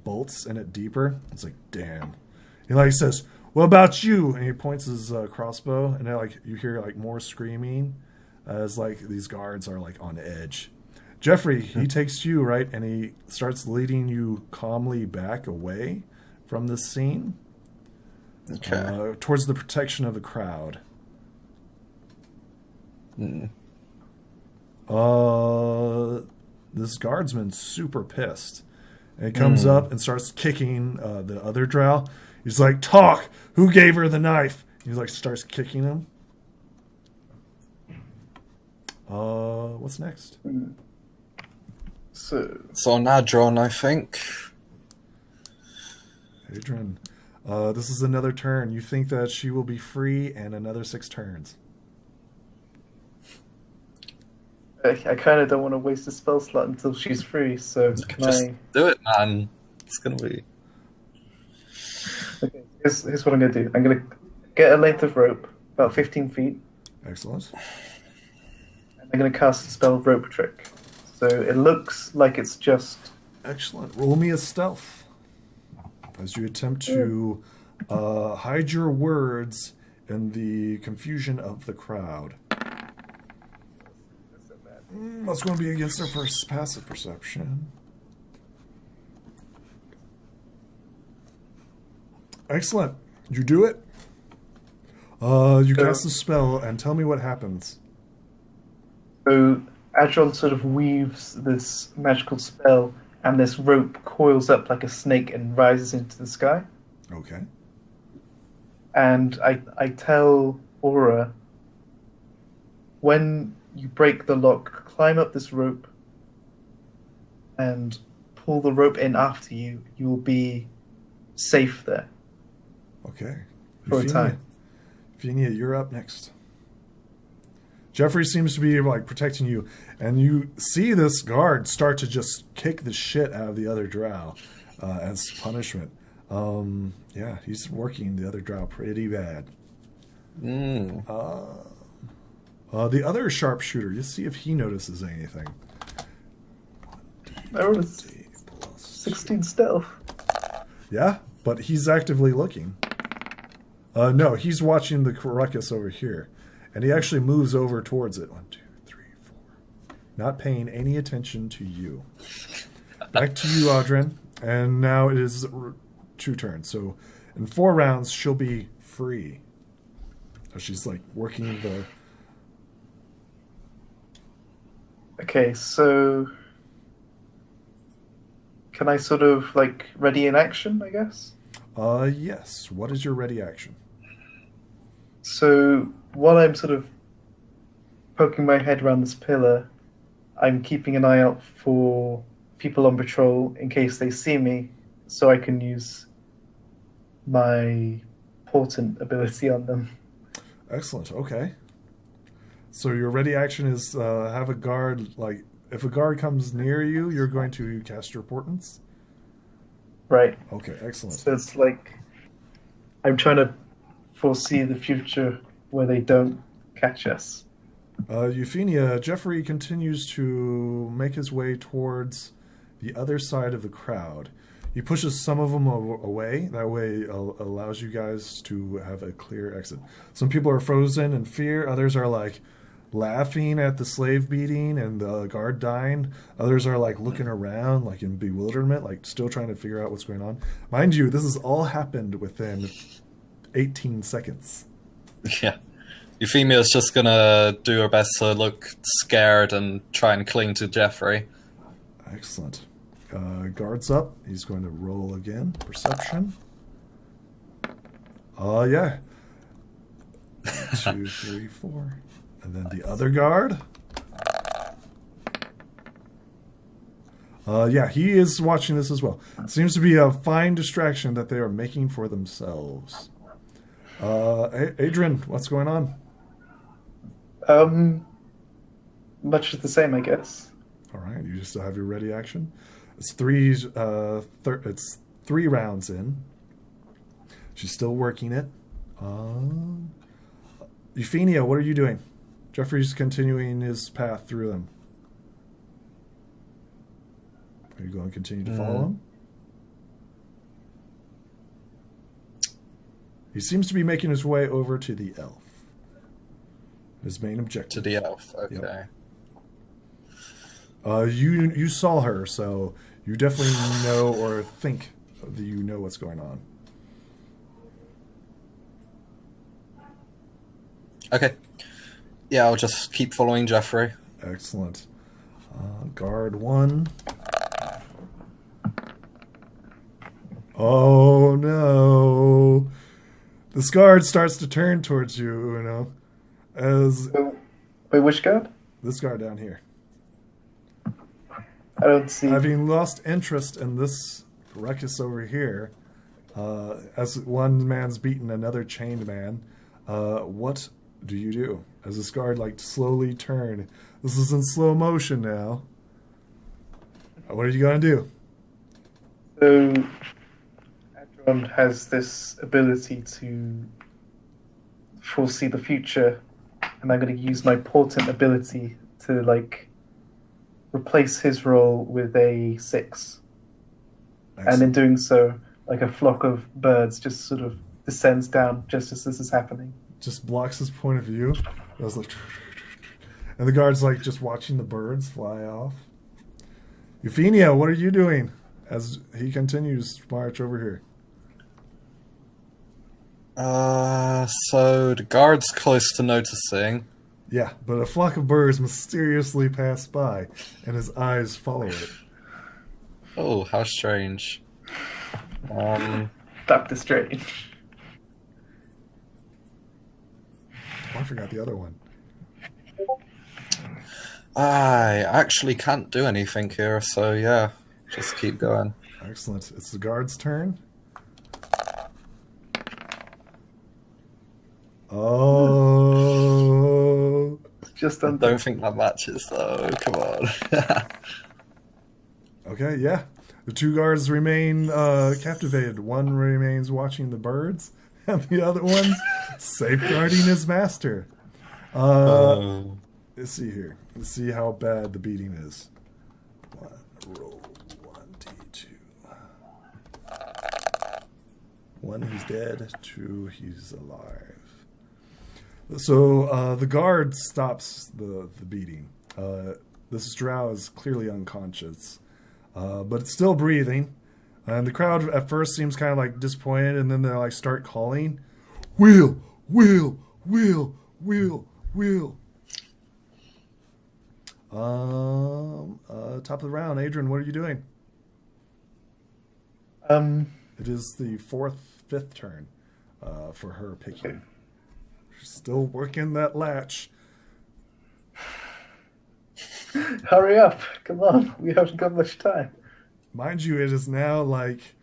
bolts in it deeper. It's like, damn. He like says, What about you? And he points his crossbow, and then, like you hear like more screaming as like these guards are like on edge. Jeffrey, he takes you right, and he starts leading you calmly back away from this scene, towards the protection of the crowd. This guardsman's super pissed. And he comes up and starts kicking the other drow. He's like, "Talk! Who gave her the knife?" He like starts kicking him. What's next? So Nadron, I think. Adrian, this is another turn. You think that she will be free and another 6 turns. I kind of don't want to waste a spell slot until she's free. So Just do it, man. It's gonna be. Okay, here's what I'm gonna do. I'm gonna get a length of rope, about 15 feet. Excellent. And I'm gonna cast a spell rope trick. So it looks like it's just. Excellent. Roll me a stealth as you attempt to hide your words in the confusion of the crowd. That's going to be against their passive perception. Excellent. You do it. You cast the spell, and tell me what happens. So Adron sort of weaves this magical spell, and this rope coils up like a snake and rises into the sky. Okay. And I tell Aura, when you break the lock, climb up this rope and pull the rope in after you. You will be safe there. Okay. For a time. Euphemia, you're up next. Jeffrey seems to be like protecting you, and you see this guard start to just kick the shit out of the other drow as punishment. Yeah, he's working the other drow pretty bad. The other sharpshooter, you see if he notices anything. There was 16 stealth. Yeah, but he's actively looking. No, he's watching the ruckus over here. And he actually moves over towards it. 1, 2, 3, 4. Not paying any attention to you. Back to you, Audrin. And now it is 2 turns. So in 4 rounds, she'll be free. She's like working the... Okay, so can I sort of like ready in action, I guess? Yes. What is your ready action? So while I'm sort of poking my head around this pillar, I'm keeping an eye out for people on patrol in case they see me, so I can use my portent ability on them. Excellent. Okay. So your ready action is have a guard, like, if a guard comes near you, you're going to cast your portents? Right. Okay, excellent. So it's like I'm trying to foresee the future where they don't catch us. Euphemia, Jeffrey continues to make his way towards the other side of the crowd. He pushes some of them away. That way allows you guys to have a clear exit. Some people are frozen in fear. Others are like laughing at the slave beating and the guard dying. Others are like looking around like in bewilderment, like still trying to figure out what's going on. Mind you, this has all happened within 18 seconds. Yeah. Euphemia's just gonna do her best to look scared and try and cling to Jeffrey. Excellent. Guard's up. He's going to roll again. Perception. Yeah. 2, 3, 4. And then the other guard. Yeah, he is watching this as well. Seems to be a fine distraction that they are making for themselves. Adrian, what's going on? Much the same, I guess. All right, you just have your ready action. It's 3 rounds in. She's still working it. Euphemia, what are you doing? Jeffrey's continuing his path through them. Are you going to continue to follow him? He seems to be making his way over to the elf. His main objective. To the elf, okay. Yep. You saw her, so you definitely know or think that you know what's going on. Okay. Yeah, I'll just keep following Jeffrey. Excellent. Guard 1. Oh no! This guard starts to turn towards you, as... Wait, which guard? This guard down here. I don't see... Having lost interest in this ruckus over here, as one man's beaten another chained man, what do you do? As this guard, slowly turn. This is in slow motion now. What are you going to do? So, Adron has this ability to foresee the future, and I'm going to use my portent ability to, replace his role with a 6. Excellent. And in doing so, a flock of birds just sort of descends down just as this is happening. Just blocks his point of view. I was and the guard's just watching the birds fly off. Euphemia, what are you doing? As he continues to march over here. So the guard's close to noticing. Yeah, but a flock of birds mysteriously pass by, and his eyes follow it. Oh, how strange. Dr. Strange. Oh, I forgot the other one. I actually can't do anything here, so yeah, just keep going. Excellent. It's the guard's turn. Oh. Just I don't think that matches, though. Come on. Okay, yeah. The two guards remain captivated. One remains watching the birds, and the other one's safeguarding his master. Let's see here. Let's see how bad the beating is. Roll 1d2. 1, he's dead. 2, he's alive. So the guard stops the beating. This drow is clearly unconscious, but it's still breathing. And the crowd at first seems kind of disappointed, and then they start calling, "Wheel, wheel, wheel, wheel, wheel." Top of the round, Adrian, what are you doing? It is the 5th turn for her picking. She's still working that latch. Hurry up! Come on, we haven't got much time. Mind you, it is now 5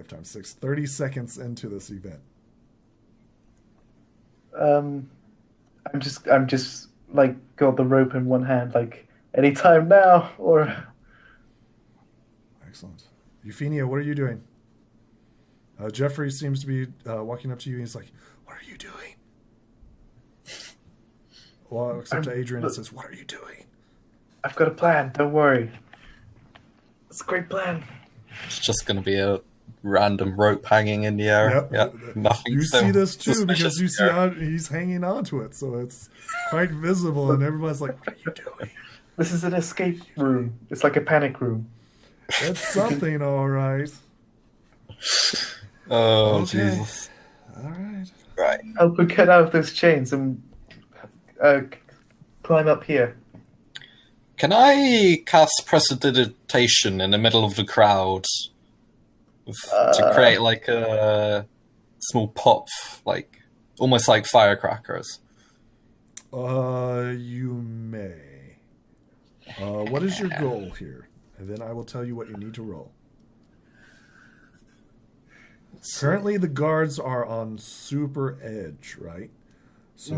times 6, 30 seconds into this event. I'm just got the rope in one hand, any time now, or... Excellent. Euphemia, what are you doing? Jeffrey seems to be walking up to you, and he's like, "What are you doing?" Well, except to Adrian, it says, "What are you doing?" I've got a plan, don't worry. It's a great plan. It's just going to be a random rope hanging in the air. Yep. Yeah, nothing. You see this too, because you see here. he's hanging onto it, so it's quite visible, and everyone's like, "What are you doing?" This is an escape room. It's like a panic room. It's something, all right. Oh, Okay. Jesus. All right. Right. Help her get out of those chains and climb up here. Can I cast Prestidigitation in the middle of the crowd to create a small pop, almost like firecrackers? You may. What is your goal here? And then I will tell you what you need to roll. Currently, the guards are on super edge, right? So,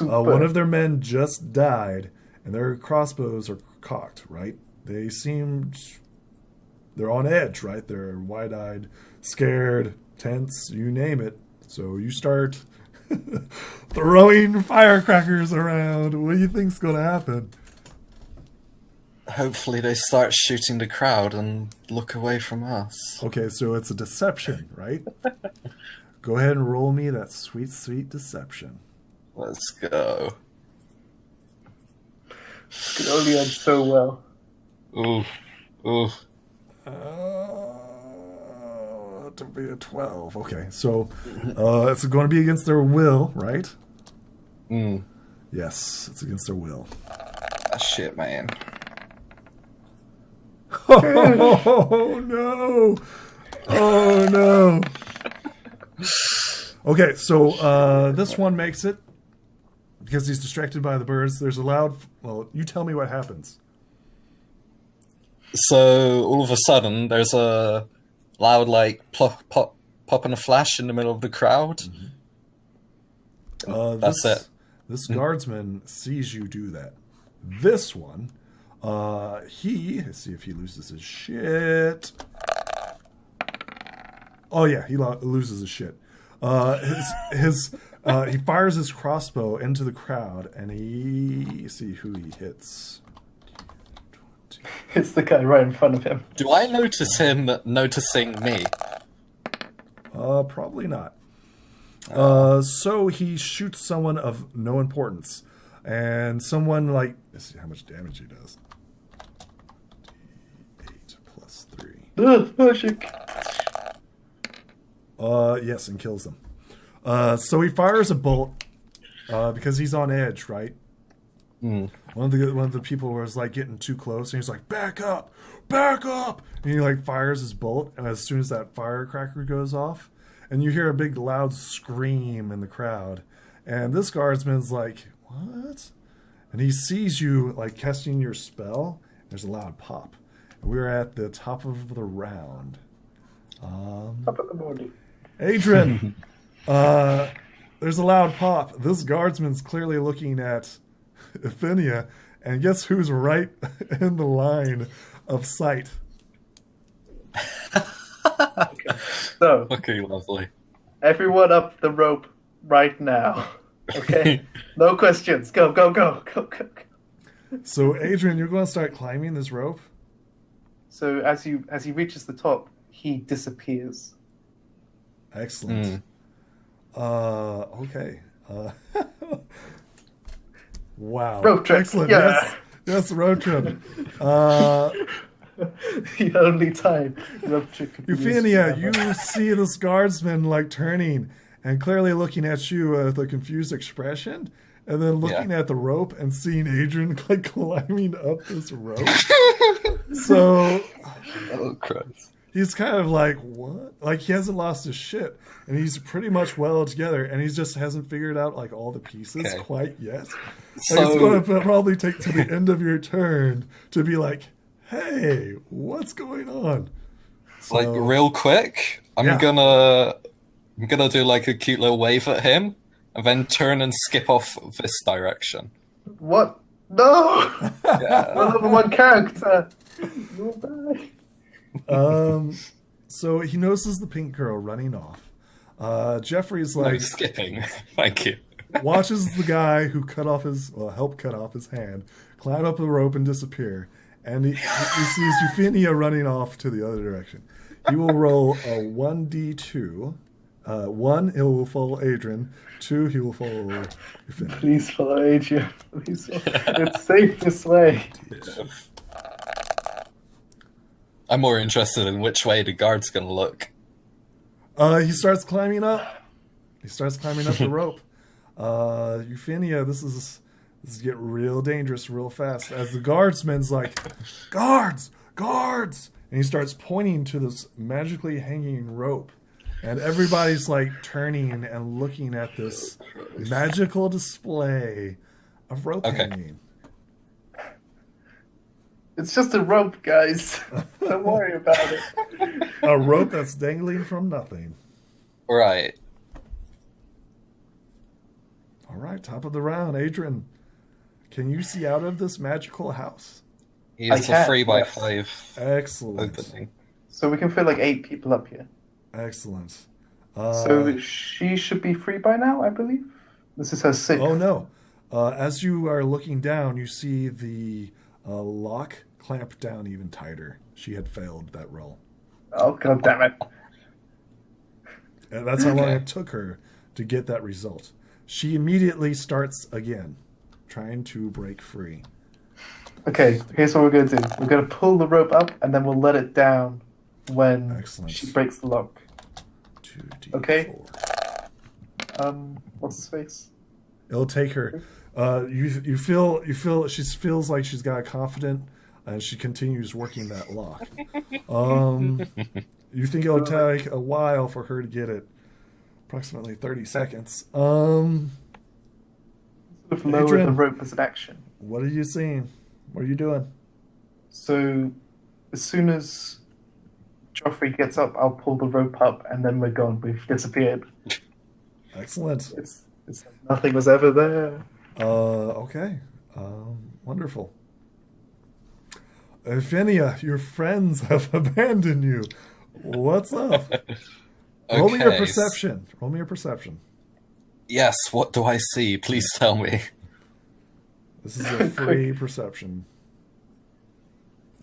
one of their men just died, and their crossbows are cocked, right? They're on edge, right? They're wide-eyed, scared, tense, you name it. So you start throwing firecrackers around. What do you think's going to happen? hopefully they start shooting the crowd and look away from us. Okay, so it's a deception, right? Go ahead and roll me that sweet, sweet deception. Let's go. Could only end so well. Ooh. To be a 12. Okay, so it's going to be against their will, right? Yes, it's against their will. Ah, shit, man. Oh no! Oh no! Okay, so this one makes it because he's distracted by the birds. There's a loud. Well, you tell me what happens. So all of a sudden, there's a loud, like, pop and a flash in the middle of the crowd. That's it. This guardsman sees you do that. This one, let's see if he loses his shit. Oh yeah, he loses his shit. He fires his crossbow into the crowd, and see who he hits. It's the guy right in front of him. Do I notice him noticing me? Probably not. So he shoots someone of no importance, and someone let's see how much damage he does. D8 plus 3. Yes, and kills them. So he fires a bolt because he's on edge, right? One of the people was getting too close, and he's like, back up, and he fires his bolt, and as soon as that firecracker goes off, and you hear a big loud scream in the crowd, and this guardsman's like, what? And he sees you casting your spell. There's a loud pop, and we're at the top of the round. Top of the morning. Adrian, there's a loud pop. This guardsman's clearly looking at Euphemia, and guess who's right in the line of sight? Okay. So, Okay, lovely. everyone up the rope right now. Okay? No questions. Go. So, Adrian, you're going to start climbing this rope? So as he reaches the top, he disappears. Excellent. Okay. Wow. Road trip. Excellent. Yeah. Yes, road trip. The only time road trip could be used Euphemia, forever. you see this guardsman turning and clearly looking at you with a confused expression, and then looking at the rope and seeing Adrian climbing up this rope. So Oh, Christ. he's kind of what? He hasn't lost his shit, and he's pretty much well together, and he just hasn't figured out all the pieces quite yet. So, It's going to probably take to the end of your turn to be hey, what's going on? So, real quick, I'm Yeah. gonna do a cute little wave at him, and then turn and skip off this direction. What? No! Yeah. My number one character. You'll die. So he notices the pink girl running off. Jeffrey's No skipping. Thank you. watches the guy who helped cut off his hand climb up the rope and disappear, and he sees Euphemia running off to the other direction. He will roll a 1d2. 1, he will follow Adrian. 2, he will follow Euphemia. Please follow Adrian. Please. It's safe this way. I'm more interested in which way the guard's gonna look. He starts climbing up. The rope. Euphemia, this is getting real dangerous real fast. As the guardsman's guards! And he starts pointing to this magically hanging rope. And everybody's turning and looking at this magical display of rope hanging. It's just a rope, guys. Don't worry about it. A rope that's dangling from nothing. Right. All right, top of the round. Adrian, can you see out of this magical house? It's a can, 3x5 Excellent. opening. So we can fit 8 people up here. Excellent. So she should be free by now, I believe. This is her 6th. Oh no. As you are looking down, you see the lock clamped down even tighter. She had failed that roll. Oh, God damn it. And that's how long it took her to get that result. She immediately starts again, trying to break free. Okay, here's what we're going to do. We're going to pull the rope up, and then we'll let it down when she breaks the lock. 2d4. Okay. What's his face? It'll take her. You feel she feels like she's got confident, and she continues working that lock. You think it'll take a while for her to get it? Approximately 30 seconds. Sort of lower Adrian, the rope as an action. What are you seeing? What are you doing? So, as soon as Joffrey gets up, I'll pull the rope up, and then we're gone. We've disappeared. Excellent. It's like nothing was ever there. Okay. Wonderful. Euphenia, your friends have abandoned you. What's up? Roll me your perception. Roll me your perception. Yes, what do I see? Please tell me. This is a free perception.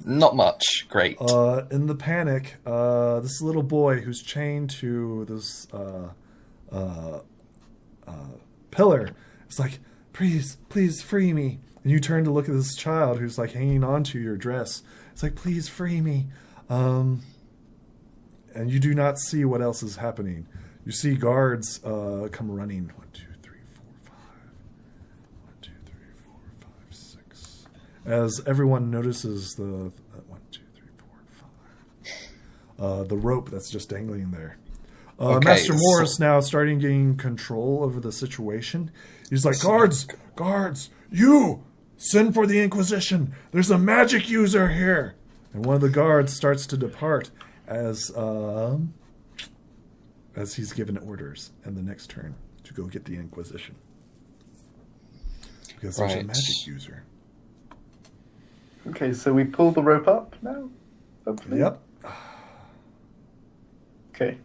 Not much. Great. In the panic, this little boy who's chained to this pillar is like, please free me. And you turn to look at this child who's like hanging onto your dress. It's like, please free me. And you do not see what else is happening. You see guards come running. 1, 2, 3, 4, 5. 1, 2, 3, 4, 5, 6. As everyone notices the 1, 2, 3, 4, 5. The rope that's just dangling there. Master Moore is now starting gaining control over the situation. He's like, guards, you send for the Inquisition. There's a magic user here. And one of the guards starts to depart as he's given orders in the next turn to go get the Inquisition. Because there's a magic user. Okay, so we pull the rope up now? Hopefully. Yep. Okay.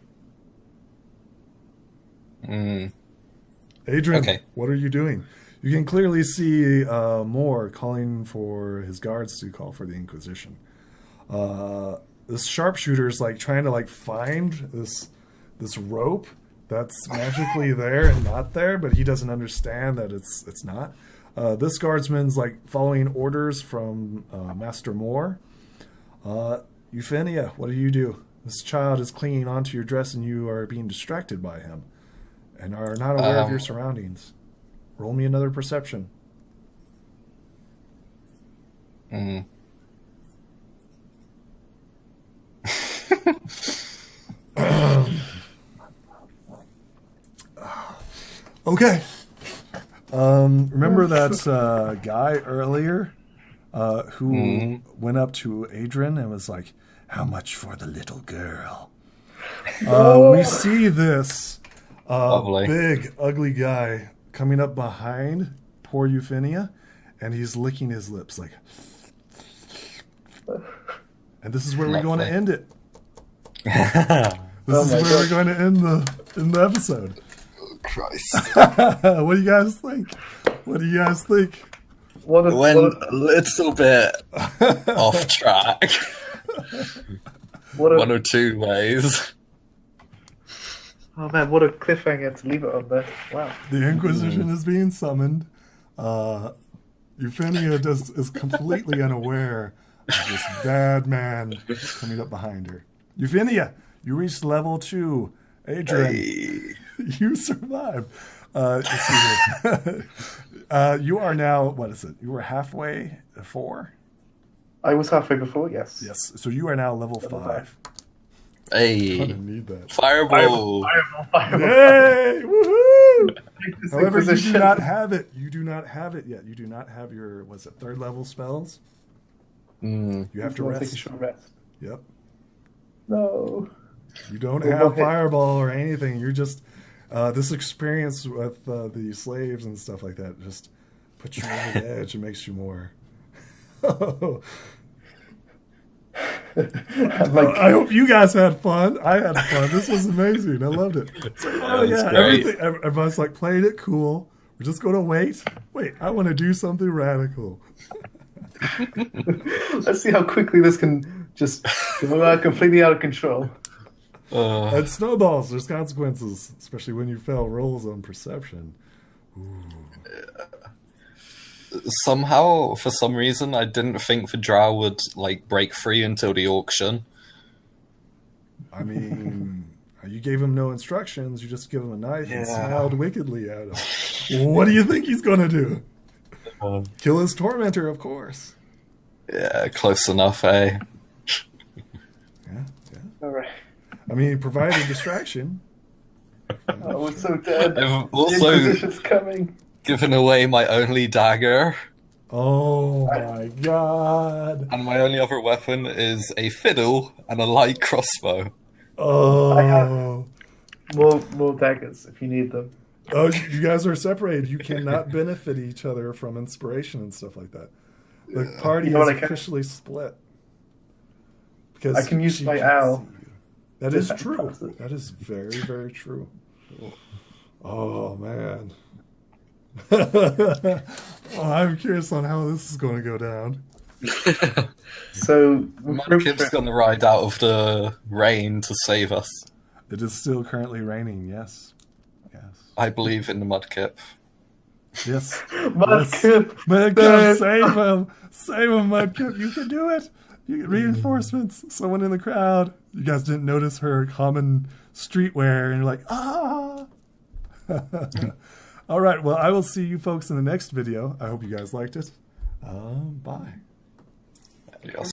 Adrian, what are you doing? You can clearly see Moore calling for his guards to call for the Inquisition. This sharpshooter's like trying to like find this rope that's magically there and not there, but he doesn't understand that it's not. This guardsman's like following orders from Master Moore. Euphenia, what do you do? This child is clinging onto your dress and you are being distracted by him and are not aware of your surroundings. Roll me another perception. Okay. Remember that guy earlier who went up to Adrian and was like, how much for the little girl? We see this big, ugly guy coming up behind poor Euphenia, and he's licking his lips like... And this is where we're going to end it. This is where we're going to end the episode. Christ. What do you guys think? Went a little bit off track. One or two ways. Oh man, what a cliffhanger to leave it on there. Wow. The Inquisition is being summoned. Euphenia is completely unaware of this bad man coming up behind her. Euphenia, you reached level 2. Adrian, you survived. Let's see here. You are now, what is it? You were halfway 4? I was halfway before, yes. Yes, so you are now level 5. Hey, I need that. Fireball. Yay! Woohoo! However, you do not have it. You do not have it yet. You do not have your, was it 3rd level spells? You have to rest. Take a short rest. Yep. No. You don't have Fireball or anything. You're just, this experience with the slaves and stuff like that just puts you over the edge and makes you more... I hope you guys had fun. I had fun. This was amazing. I loved it. Everyone's like playing it cool. We're just going to wait. I want to do something radical. Let's see how quickly this can just go completely out of control. It snowballs. There's consequences, especially when you fail rolls on perception. Somehow, for some reason, I didn't think the drow would like break free until the auction. I mean, you gave him no instructions. You just give him a knife and smiled wickedly at him. What do you think he's going to do? Kill his tormentor, of course. Yeah, close enough, eh? Yeah. All right. I mean, he provided a distraction. Oh, we're so dead. I've The also Inquisition's coming. given away my only dagger, Oh my god. and my only other weapon is a fiddle and a light crossbow. Oh. More daggers if you need them. Oh, you guys are separated. You cannot benefit each other from inspiration and stuff like that. The party You know is what I can- officially split. Because I can use she my can't owl. see you. That is to true. pass it. That is very, very true. Oh, man. I'm curious on how this is going to go down. So Mudkip's gonna ride out of the rain to save us. It is still currently raining, yes. Yes. I believe in the Mudkip. Yes. Mudkip. Mudkip, save him! Save him, Mudkip! You can do it! You get reinforcements! Someone in the crowd. You guys didn't notice her common streetwear, and you're like, ah! All right, well, I will see you folks in the next video. I hope you guys liked it. Bye. Adios.